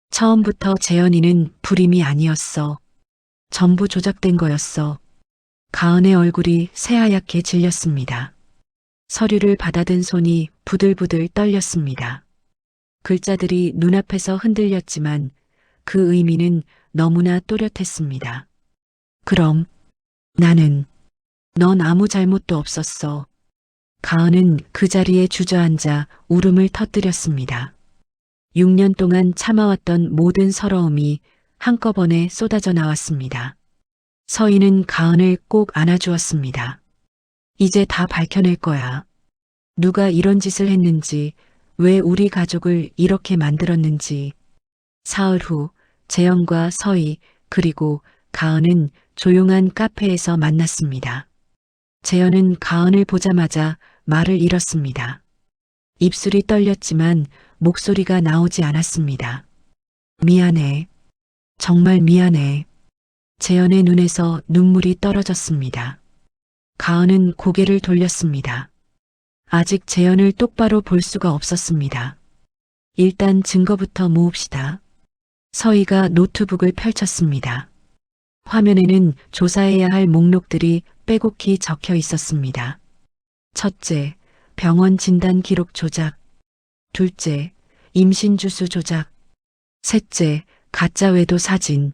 처음부터 재현이는 불임이 아니었어. 전부 조작된 거였어. 가은의 얼굴이 새하얗게 질렸습니다. 서류를 받아든 손이 부들부들 떨렸습니다. 글자들이 눈앞에서 흔들렸지만 그 의미는 너무나 또렷했습니다. 그럼 넌 아무 잘못도 없었어. 가은은 그 자리에 주저앉아 울음을 터뜨렸습니다. 6년 동안 참아왔던 모든 서러움이 한꺼번에 쏟아져 나왔습니다. 서희는 가은을 꼭 안아주었습니다. 이제 다 밝혀낼 거야. 누가 이런 짓을 했는지, 왜 우리 가족을 이렇게 만들었는지. 사흘 후 재현과 서희 그리고 가은은 조용한 카페에서 만났습니다. 재현은 가은을 보자마자 말을 잃었습니다. 입술이 떨렸지만 목소리가 나오지 않았습니다. 미안해. 정말 미안해. 재현의 눈에서 눈물이 떨어졌습니다. 가은은 고개를 돌렸습니다. 아직 재현을 똑바로 볼 수가 없었습니다. 일단 증거부터 모읍시다. 서희가 노트북을 펼쳤습니다. 화면에는 조사해야 할 목록들이 빼곡히 적혀 있었습니다. 첫째, 병원 진단 기록 조작. 둘째, 임신 주수 조작. 셋째, 가짜 외도 사진.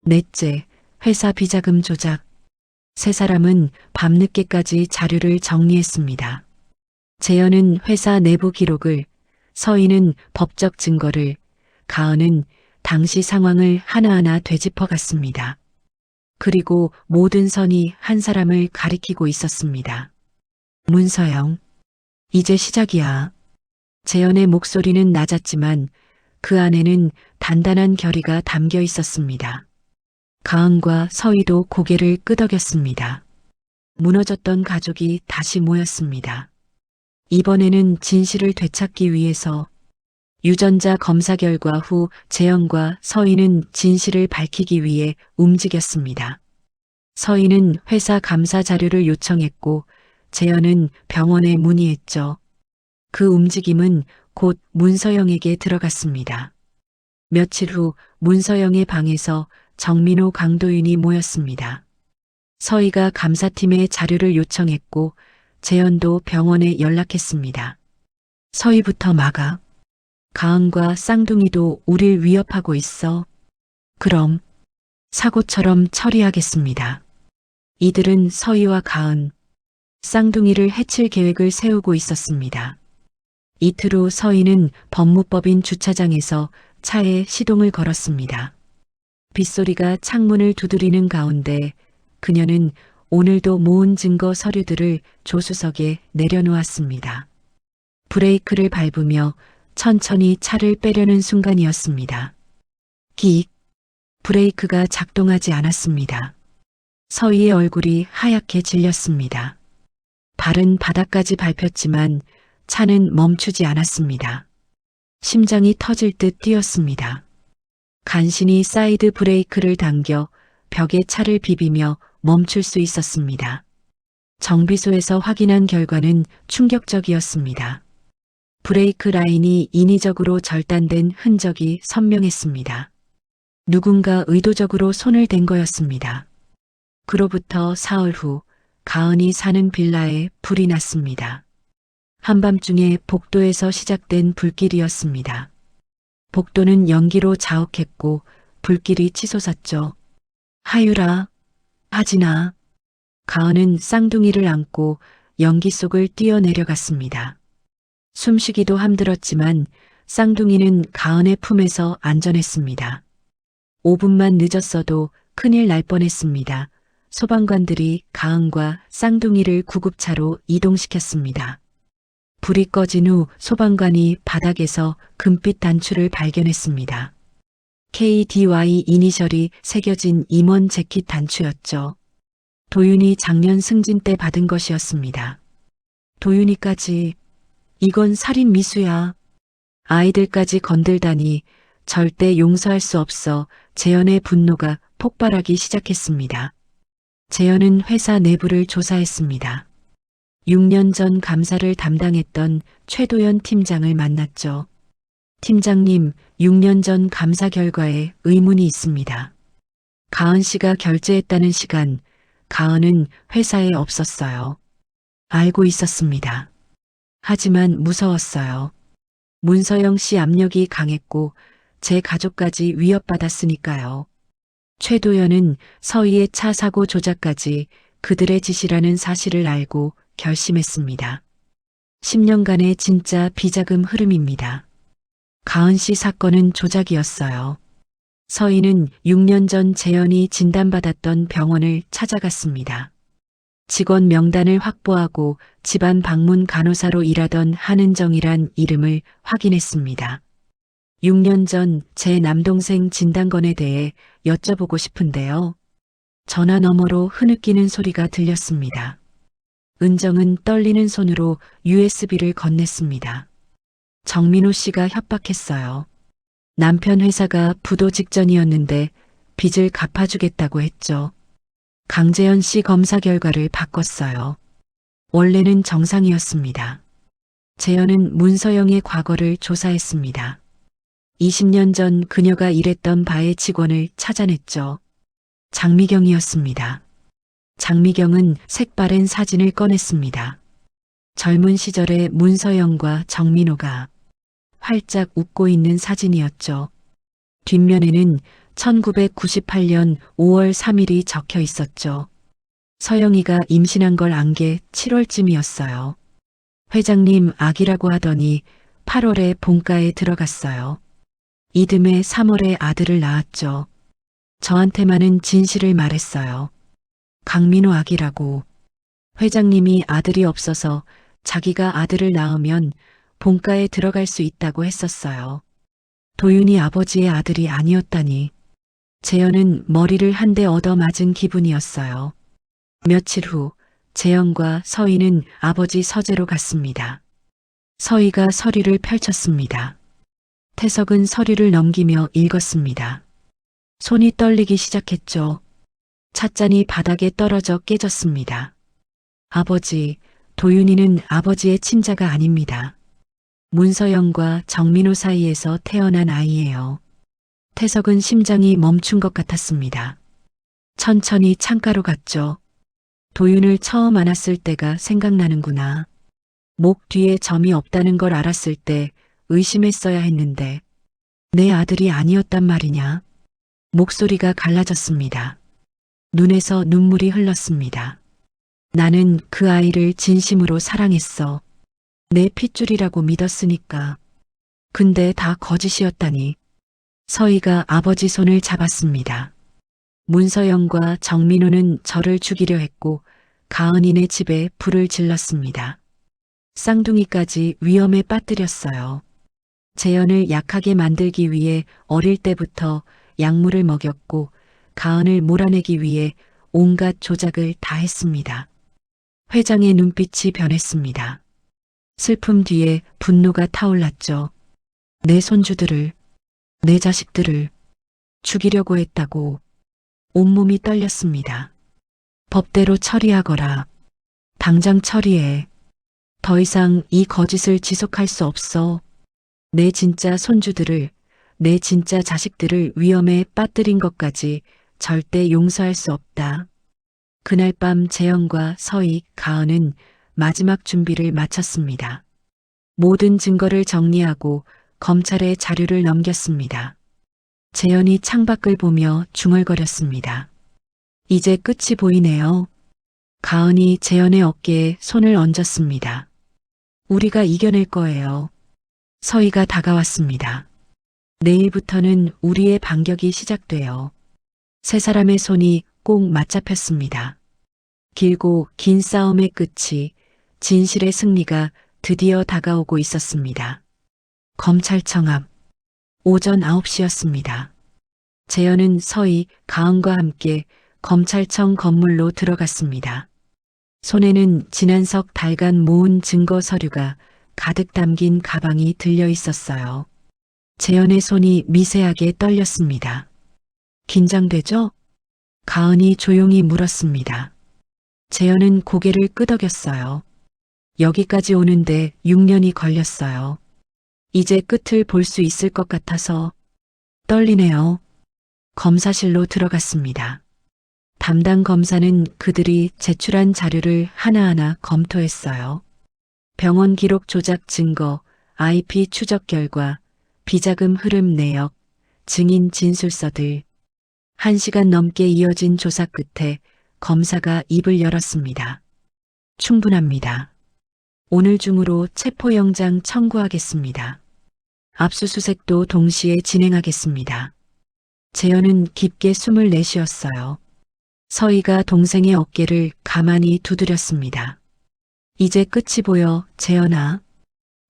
넷째, 회사 비자금 조작. 세 사람은 밤늦게까지 자료를 정리했습니다. 재현은 회사 내부 기록을, 서희는 법적 증거를, 가은은 당시 상황을 하나하나 되짚어 갔습니다. 그리고 모든 선이 한 사람을 가리키고 있었습니다. 문서영, 이제 시작이야. 재현의 목소리는 낮았지만 그 안에는 단단한 결의가 담겨 있었습니다. 가은과 서희도 고개를 끄덕였습니다. 무너졌던 가족이 다시 모였습니다. 이번에는 진실을 되찾기 위해서. 유전자 검사 결과 후 재현과 서희는 진실을 밝히기 위해 움직였습니다. 서희는 회사 감사 자료를 요청했고 재현은 병원에 문의했죠. 그 움직임은 곧 문서영에게 들어갔습니다. 며칠 후 문서영의 방에서 정민호 강도인이 모였습니다. 서희가 감사팀에 자료를 요청했고 재현도 병원에 연락했습니다. 서희부터 막아. 가은과 쌍둥이도 우릴 위협하고 있어. 그럼 사고처럼 처리하겠습니다. 이들은 서희와 가은, 쌍둥이를 해칠 계획을 세우고 있었습니다. 이틀 후 서희는 법무법인 주차장에서 차에 시동을 걸었습니다. 빗소리가 창문을 두드리는 가운데 그녀는 오늘도 모은 증거 서류들을 조수석에 내려놓았습니다. 브레이크를 밟으며 천천히 차를 빼려는 순간이었습니다. 끽! 브레이크가 작동하지 않았습니다. 서희의 얼굴이 하얗게 질렸습니다. 발은 바닥까지 밟혔지만 차는 멈추지 않았습니다. 심장이 터질 듯 뛰었습니다. 간신히 사이드 브레이크를 당겨 벽에 차를 비비며 멈출 수 있었습니다. 정비소에서 확인한 결과는 충격적이었습니다. 브레이크 라인이 인위적으로 절단된 흔적이 선명했습니다. 누군가 의도적으로 손을 댄 거였습니다. 그로부터 사흘 후 가은이 사는 빌라에 불이 났습니다. 한밤중에 복도에서 시작된 불길이었습니다. 복도는 연기로 자욱했고 불길이 치솟았죠. 하유라, 하진아. 가은은 쌍둥이를 안고 연기 속을 뛰어내려갔습니다. 숨쉬기도 힘들었지만 쌍둥이는 가은의 품에서 안전했습니다. 5분만 늦었어도 큰일 날 뻔했습니다. 소방관들이 가은과 쌍둥이를 구급차로 이동시켰습니다. 불이 꺼진 후 소방관이 바닥에서 금빛 단추를 발견했습니다. KDY 이니셜이 새겨진 임원 재킷 단추였죠. 도윤이 작년 승진 때 받은 것이었습니다. 도윤이까지, 이건 살인 미수야. 아이들까지 건들다니 절대 용서할 수 없어 재현의 분노가 폭발하기 시작했습니다. 재현은 회사 내부를 조사했습니다. 6년 전 감사를 담당했던 최도연 팀장을 만났죠. 팀장님, 6년 전 감사 결과에 의문이 있습니다. 가은 씨가 결제했다는 시간, 가은은 회사에 없었어요. 알고 있었습니다. 하지만 무서웠어요. 문서영 씨 압력이 강했고 제 가족까지 위협받았으니까요. 최도연은 서희의 차 사고 조작까지 그들의 짓이라는 사실을 알고 결심했습니다. 10년간의 진짜 비자금 흐름입니다. 가은 씨 사건은 조작이었어요. 서희는 6년 전 재현이 진단받았던 병원을 찾아갔습니다. 직원 명단을 확보하고 집안 방문 간호사로 일하던 한은정이란 이름을 확인했습니다. 6년 전 제 남동생 진단건에 대해 여쭤보고 싶은데요. 전화 너머로 흐느끼는 소리가 들렸습니다. 은정은 떨리는 손으로 USB를 건넸습니다. 정민호 씨가 협박했어요. 남편 회사가 부도 직전이었는데 빚을 갚아주겠다고 했죠. 강재현 씨 검사 결과를 바꿨어요. 원래는 정상이었습니다. 재현은 문서영의 과거를 조사했습니다. 20년 전 그녀가 일했던 바의 직원을 찾아냈죠. 장미경이었습니다. 장미경은 색바랜 사진을 꺼냈습니다. 젊은 시절의 문서영과 정민호가 활짝 웃고 있는 사진이었죠. 뒷면에는 1998년 5월 3일이 적혀 있었죠. 서영이가 임신한 걸 안 게 7월쯤이었어요. 회장님 아기라고 하더니 8월에 본가에 들어갔어요. 이듬해 3월에 아들을 낳았죠. 저한테만은 진실을 말했어요. 강민호 아기라고. 회장님이 아들이 없어서 자기가 아들을 낳으면 본가에 들어갈 수 있다고 했었어요. 도윤이 아버지의 아들이 아니었다니. 재현은 머리를 한 대 얻어맞은 기분이었어요. 며칠 후 재현과 서희는 아버지 서재로 갔습니다. 서희가 서류를 펼쳤습니다. 태석은 서류를 넘기며 읽었습니다. 손이 떨리기 시작했죠. 찻잔이 바닥에 떨어져 깨졌습니다. 아버지, 도윤이는 아버지의 친자가 아닙니다. 문서영과 정민호 사이에서 태어난 아이예요. 태석은 심장이 멈춘 것 같았습니다. 천천히 창가로 갔죠. 도윤을 처음 안았을 때가 생각나는구나. 목 뒤에 점이 없다는 걸 알았을 때 의심했어야 했는데 내 아들이 아니었단 말이냐. 목소리가 갈라졌습니다. 눈에서 눈물이 흘렀습니다. 나는 그 아이를 진심으로 사랑했어. 내 핏줄이라고 믿었으니까. 근데 다 거짓이었다니. 서희가 아버지 손을 잡았습니다. 문서영과 정민호는 저를 죽이려 했고 가은이네 집에 불을 질렀습니다. 쌍둥이까지 위험에 빠뜨렸어요. 재현을 약하게 만들기 위해 어릴 때부터 약물을 먹였고 가은을 몰아내기 위해 온갖 조작을 다 했습니다. 회장의 눈빛이 변했습니다. 슬픔 뒤에 분노가 타올랐죠. 내 손주들을, 내 자식들을 죽이려고 했다고. 온몸이 떨렸습니다. 법대로 처리하거라. 당장 처리해. 더 이상 이 거짓을 지속할 수 없어. 내 진짜 손주들을, 내 진짜 자식들을 위험에 빠뜨린 것까지 절대 용서할 수 없다. 그날 밤 재현과 서희, 가은은 마지막 준비를 마쳤습니다. 모든 증거를 정리하고 검찰에 자료를 넘겼습니다. 재현이 창밖을 보며 중얼거렸습니다. 이제 끝이 보이네요. 가은이 재현의 어깨에 손을 얹었습니다. 우리가 이겨낼 거예요. 서희가 다가왔습니다. 내일부터는 우리의 반격이 시작돼요. 세 사람의 손이 꼭 맞잡혔습니다. 길고 긴 싸움의 끝이, 진실의 승리가 드디어 다가오고 있었습니다. 검찰청 앞, 오전 9시였습니다. 재현은 서희, 가은과 함께 검찰청 건물로 들어갔습니다. 손에는 지난석 달간 모은 증거 서류가 가득 담긴 가방이 들려 있었어요. 재현의 손이 미세하게 떨렸습니다. 긴장되죠? 가은이 조용히 물었습니다. 재현은 고개를 끄덕였어요. 여기까지 오는데 6년이 걸렸어요. 이제 끝을 볼 수 있을 것 같아서 떨리네요. 검사실로 들어갔습니다. 담당 검사는 그들이 제출한 자료를 하나하나 검토했어요. 병원 기록 조작 증거, IP 추적 결과, 비자금 흐름 내역, 증인 진술서들. 1시간 넘게 이어진 조사 끝에 검사가 입을 열었습니다. 충분합니다. 오늘 중으로 체포영장 청구하겠습니다. 압수수색도 동시에 진행하겠습니다. 재현은 깊게 숨을 내쉬었어요. 서희가 동생의 어깨를 가만히 두드렸습니다. 이제 끝이 보여, 재현아.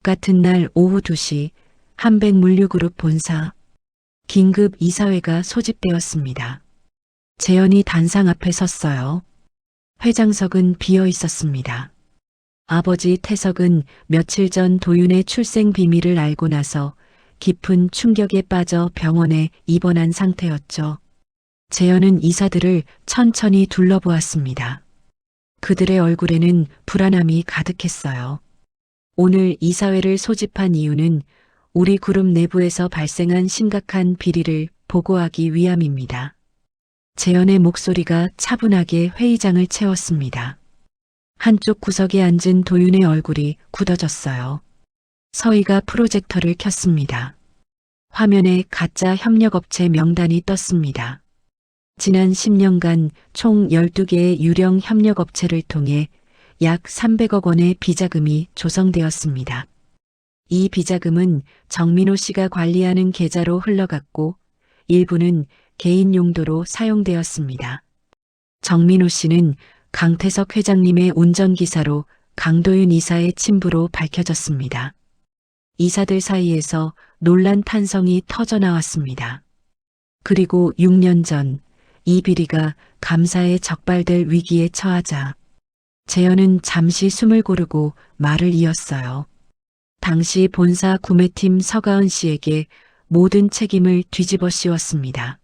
같은 날 오후 2시 한백물류그룹 본사 긴급 이사회가 소집되었습니다. 재현이 단상 앞에 섰어요. 회장석은 비어 있었습니다. 아버지 태석은 며칠 전 도윤의 출생 비밀을 알고 나서 깊은 충격에 빠져 병원에 입원한 상태였죠. 재현은 이사들을 천천히 둘러보았습니다. 그들의 얼굴에는 불안함이 가득했어요. 오늘 이사회를 소집한 이유는 우리 그룹 내부에서 발생한 심각한 비리를 보고하기 위함입니다. 재현의 목소리가 차분하게 회의장을 채웠습니다. 한쪽 구석에 앉은 도윤의 얼굴이 굳어졌어요. 서희가 프로젝터를 켰습니다. 화면에 가짜 협력업체 명단이 떴습니다. 지난 10년간 총 12개의 유령 협력업체를 통해 약 300억 원의 비자금이 조성되었습니다. 이 비자금은 정민호 씨가 관리하는 계좌로 흘러갔고 일부는 개인 용도로 사용되었습니다. 정민호 씨는 강태석 회장님의 운전기사로 강도윤 이사의 친부로 밝혀졌습니다. 이사들 사이에서 논란 탄성이 터져나왔습니다. 그리고 6년 전 이 비리가 감사에 적발될 위기에 처하자 재현은 잠시 숨을 고르고 말을 이었어요. 당시 본사 구매팀 서가은 씨에게 모든 책임을 뒤집어 씌웠습니다.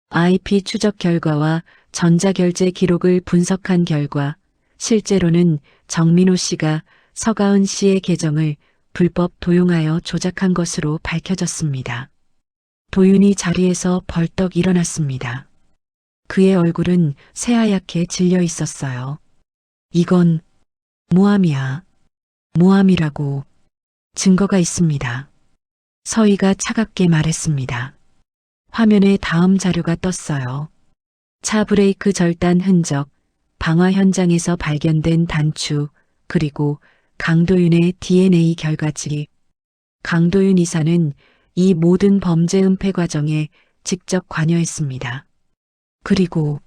IP 추적 결과와 전자결제 기록을 분석한 결과 실제로는 정민호 씨가 서가은 씨의 계정을 불법 도용하여 조작한 것으로 밝혀졌습니다. 도윤이 자리에서 벌떡 일어났습니다. 그의 얼굴은 새하얗게 질려 있었어요. 이건 모함이야. 모함이라고. 증거가 있습니다. 서희가 차갑게 말했습니다. 화면에 다음 자료가 떴어요. 차 브레이크 절단 흔적, 방화 현장에서 발견된 단추, 그리고 강도윤의 DNA 결과지. 강도윤 이사는 이 모든 범죄 은폐 과정에 직접 관여했습니다. 그리고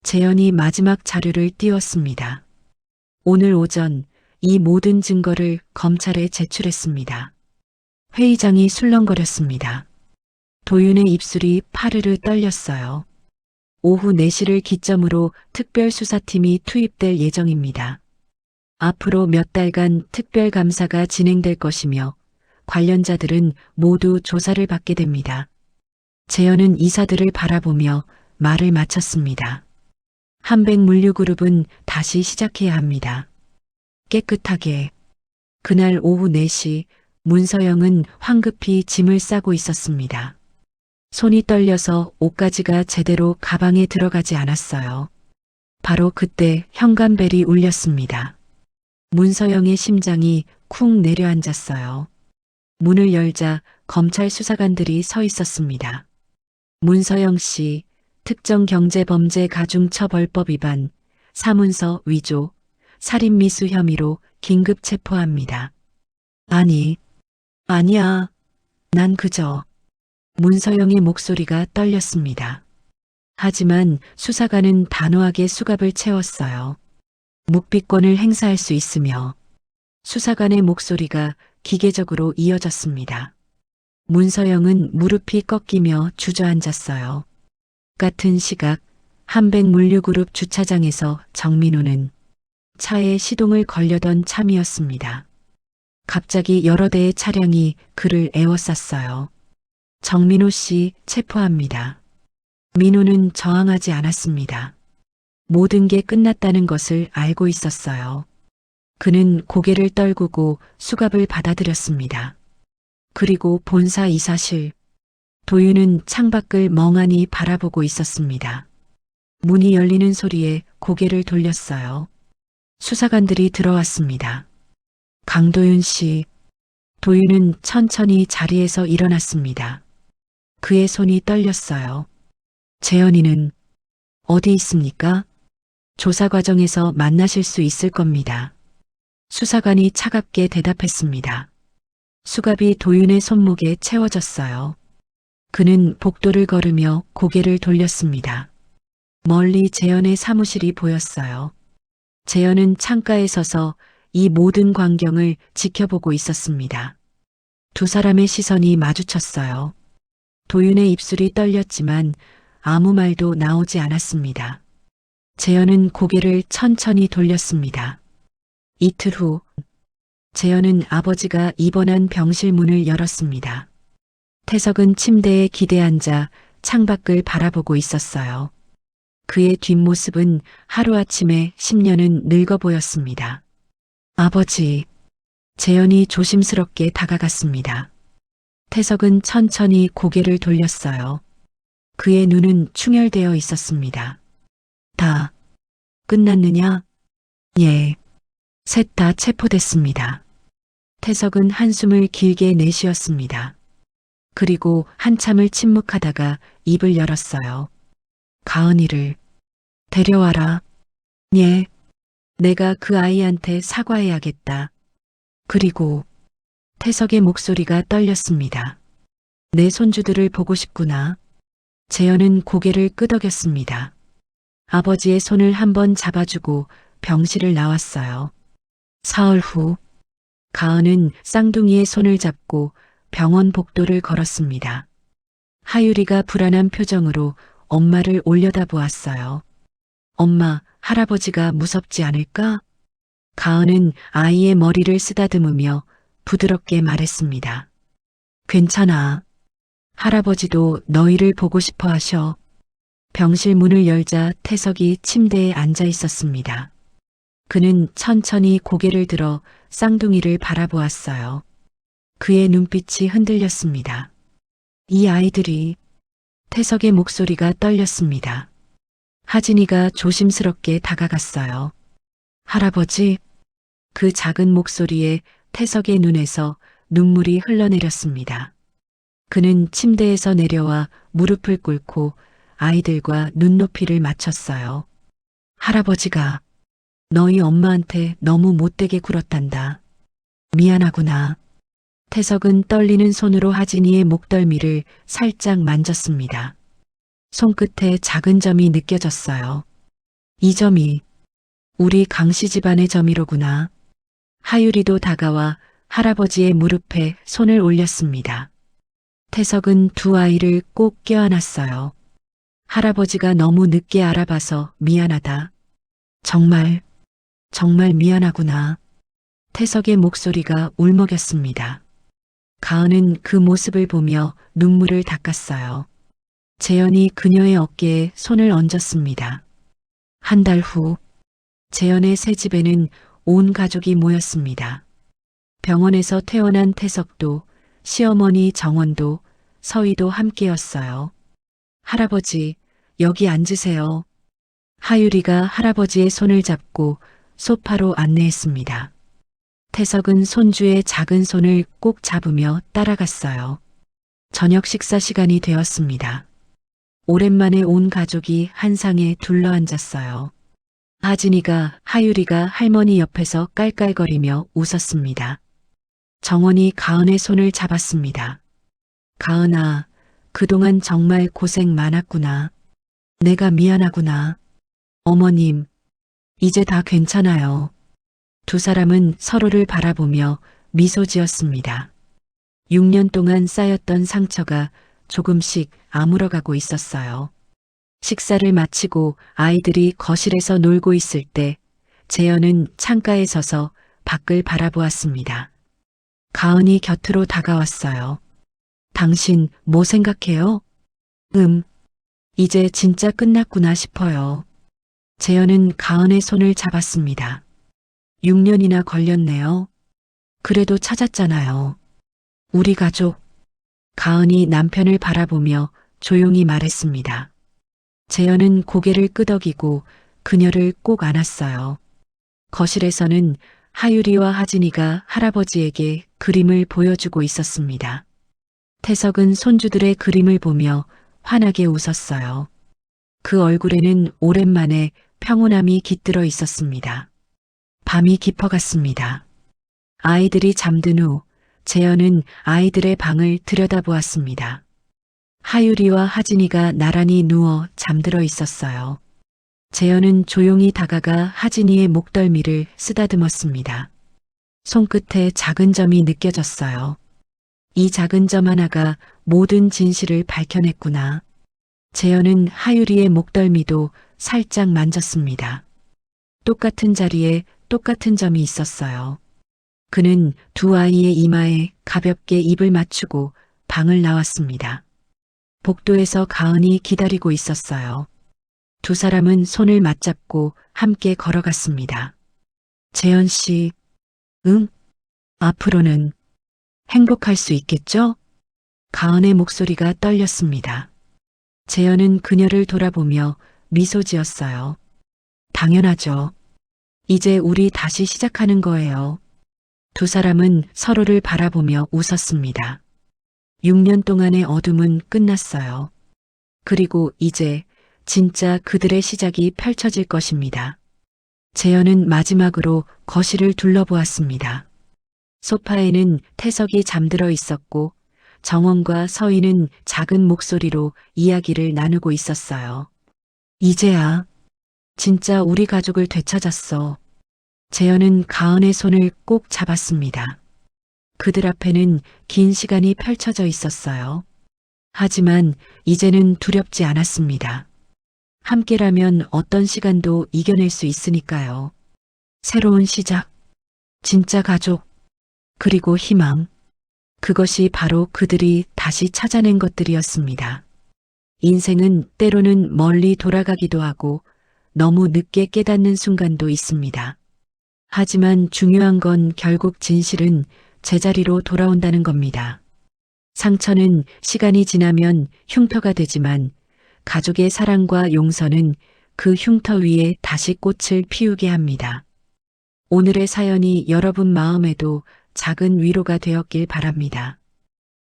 재현이 마지막 자료를 띄웠습니다. 오늘 오전 이 모든 증거를 검찰에 제출했습니다. 회의장이 술렁거렸습니다. 도윤의 입술이 파르르 떨렸어요. 오후 4시를 기점으로 특별수사팀이 투입될 예정입니다. 앞으로 몇 달간 특별감사가 진행될 것이며 관련자들은 모두 조사를 받게 됩니다. 재현은 이사들을 바라보며 말을 마쳤습니다. 한백물류그룹은 다시 시작해야 합니다. 깨끗하게. 그날 오후 4시 문서영은 황급히 짐을 싸고 있었습니다. 손이 떨려서 옷가지가 제대로 가방에 들어가지 않았어요. 바로 그때 현관벨이 울렸습니다. 문서영의 심장이 쿵 내려앉았어요. 문을 열자 검찰 수사관들이 서 있었습니다. 문서영 씨, 특정경제범죄가중처벌법 위반, 사문서 위조, 살인미수 혐의로 긴급 체포합니다. 아니야. 난 그저. 문서영의 목소리가 떨렸습니다. 하지만 수사관은 단호하게 수갑을 채웠어요. 묵비권을 행사할 수 있으며 수사관의 목소리가 기계적으로 이어졌습니다. 문서영은 무릎이 꺾이며 주저앉았어요. 같은 시각 한백물류그룹 주차장에서 정민호는 차에 시동을 걸려던 참이었습니다. 갑자기 여러 대의 차량이 그를 에워쌌어요. 정민호 씨 체포합니다. 민호는 저항하지 않았습니다. 모든 게 끝났다는 것을 알고 있었어요. 그는 고개를 떨구고 수갑을 받아들였습니다. 그리고 본사 이사실. 도윤은 창밖을 멍하니 바라보고 있었습니다. 문이 열리는 소리에 고개를 돌렸어요. 수사관들이 들어왔습니다. 강도윤 씨. 도윤은 천천히 자리에서 일어났습니다. 그의 손이 떨렸어요. 재현이는 어디 있습니까? 조사 과정에서 만나실 수 있을 겁니다. 수사관이 차갑게 대답했습니다. 수갑이 도윤의 손목에 채워졌어요. 그는 복도를 걸으며 고개를 돌렸습니다. 멀리 재현의 사무실이 보였어요. 재현은 창가에 서서 이 모든 광경을 지켜보고 있었습니다. 두 사람의 시선이 마주쳤어요. 도윤의 입술이 떨렸지만 아무 말도 나오지 않았습니다. 재현은 고개를 천천히 돌렸습니다. 이틀 후 재현은 아버지가 입원한 병실 문을 열었습니다. 태석은 침대에 기대앉아 창밖을 바라보고 있었어요. 그의 뒷모습은 하루아침에 10년은 늙어 보였습니다. 아버지. 재현이 조심스럽게 다가갔습니다. 태석은 천천히 고개를 돌렸어요. 그의 눈은 충혈되어 있었습니다. 다 끝났느냐? 예. 셋 다 체포됐습니다. 태석은 한숨을 길게 내쉬었습니다. 그리고 한참을 침묵하다가 입을 열었어요. 가은이를 데려와라. 예. 내가 그 아이한테 사과해야겠다. 그리고 태석의 목소리가 떨렸습니다. 내 손주들을 보고 싶구나. 재현은 고개를 끄덕였습니다. 아버지의 손을 한번 잡아주고 병실을 나왔어요. 사흘 후 가은은 쌍둥이의 손을 잡고 병원 복도를 걸었습니다. 하유리가 불안한 표정으로 엄마를 올려다보았어요. 엄마, 할아버지가 무섭지 않을까? 가은은 아이의 머리를 쓰다듬으며 부드럽게 말했습니다. 괜찮아. 할아버지도 너희를 보고 싶어 하셔. 병실 문을 열자 태석이 침대에 앉아 있었습니다. 그는 천천히 고개를 들어 쌍둥이를 바라보았어요. 그의 눈빛이 흔들렸습니다. 이 아이들이. 태석의 목소리가 떨렸습니다. 하진이가 조심스럽게 다가갔어요. 할아버지. 그 작은 목소리에 태석의 눈에서 눈물이 흘러내렸습니다. 그는 침대에서 내려와 무릎을 꿇고 아이들과 눈높이를 맞췄어요. 할아버지가 너희 엄마한테 너무 못되게 굴었단다. 미안하구나. 태석은 떨리는 손으로 하진이의 목덜미를 살짝 만졌습니다. 손끝에 작은 점이 느껴졌어요. 이 점이 우리 강씨 집안의 점이로구나. 하유리도 다가와 할아버지의 무릎에 손을 올렸습니다. 태석은 두 아이를 꼭 껴안았어요. 할아버지가 너무 늦게 알아봐서 미안하다. 정말 미안하구나. 태석의 목소리가 울먹였습니다. 가은은 그 모습을 보며 눈물을 닦았어요. 재현이 그녀의 어깨에 손을 얹었습니다. 한 달 후, 재현의 새 집에는 온 가족이 모였습니다. 병원에서 퇴원한 태석도, 시어머니 정원도, 서희도 함께였어요. 할아버지, 여기 앉으세요. 하유리가 할아버지의 손을 잡고 소파로 안내했습니다. 태석은 손주의 작은 손을 꼭 잡으며 따라갔어요. 저녁 식사 시간이 되었습니다. 오랜만에 온 가족이 한 상에 둘러앉았어요. 하진이가 하유리가 할머니 옆에서 깔깔거리며 웃었습니다. 정원이 가은의 손을 잡았습니다. 가은아, 그동안 정말 고생 많았구나. 내가 미안하구나. 어머님, 이제 다 괜찮아요. 두 사람은 서로를 바라보며 미소 지었습니다. 6년 동안 쌓였던 상처가 조금씩 아물어가고 있었어요. 식사를 마치고 아이들이 거실에서 놀고 있을 때 재현은 창가에 서서 밖을 바라보았습니다. 가은이 곁으로 다가왔어요. 당신 뭐 생각해요? 이제 진짜 끝났구나 싶어요. 재현은 가은의 손을 잡았습니다. 6년이나 걸렸네요. 그래도 찾았잖아요. 우리 가족. 가은이 남편을 바라보며 조용히 말했습니다. 재현은 고개를 끄덕이고 그녀를 꼭 안았어요. 거실에서는 하유리와 하진이가 할아버지에게 그림을 보여주고 있었습니다. 태석은 손주들의 그림을 보며 환하게 웃었어요. 그 얼굴에는 오랜만에 평온함이 깃들어 있었습니다. 밤이 깊어갔습니다. 아이들이 잠든 후 재현은 아이들의 방을 들여다보았습니다. 하유리와 하진이가 나란히 누워 잠들어 있었어요. 재현은 조용히 다가가 하진이의 목덜미를 쓰다듬었습니다. 손끝에 작은 점이 느껴졌어요. 이 작은 점 하나가 모든 진실을 밝혀냈구나. 재현은 하유리의 목덜미도 살짝 만졌습니다. 똑같은 자리에 똑같은 점이 있었어요. 그는 두 아이의 이마에 가볍게 입을 맞추고 방을 나왔습니다. 복도에서 가은이 기다리고 있었어요. 두 사람은 손을 맞잡고 함께 걸어갔습니다. 재현 씨, 앞으로는 행복할 수 있겠죠? 가은의 목소리가 떨렸습니다. 재현은 그녀를 돌아보며 미소 지었어요. 당연하죠. 이제 우리 다시 시작하는 거예요. 두 사람은 서로를 바라보며 웃었습니다. 6년 동안의 어둠은 끝났어요. 그리고 이제 진짜 그들의 시작이 펼쳐질 것입니다. 재현은 마지막으로 거실을 둘러보았습니다. 소파에는 태석이 잠들어 있었고 정원과 서희는 작은 목소리로 이야기를 나누고 있었어요. 이제야 진짜 우리 가족을 되찾았어. 재현은 가은의 손을 꼭 잡았습니다. 그들 앞에는 긴 시간이 펼쳐져 있었어요. 하지만 이제는 두렵지 않았습니다. 함께라면 어떤 시간도 이겨낼 수 있으니까요. 새로운 시작, 진짜 가족, 그리고 희망. 그것이 바로 그들이 다시 찾아낸 것들이었습니다. 인생은 때로는 멀리 돌아가기도 하고 너무 늦게 깨닫는 순간도 있습니다. 하지만 중요한 건 결국 진실은 제자리로 돌아온다는 겁니다. 상처는 시간이 지나면 흉터가 되지만 가족의 사랑과 용서는 그 흉터 위에 다시 꽃을 피우게 합니다. 오늘의 사연이 여러분 마음에도 작은 위로가 되었길 바랍니다.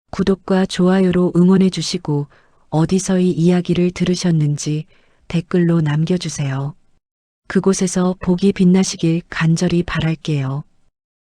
구독과 좋아요로 응원해 주시고 어디서 이 이야기를 들으셨는지 댓글로 남겨주세요. 그곳에서 복이 빛나시길 간절히 바랄게요.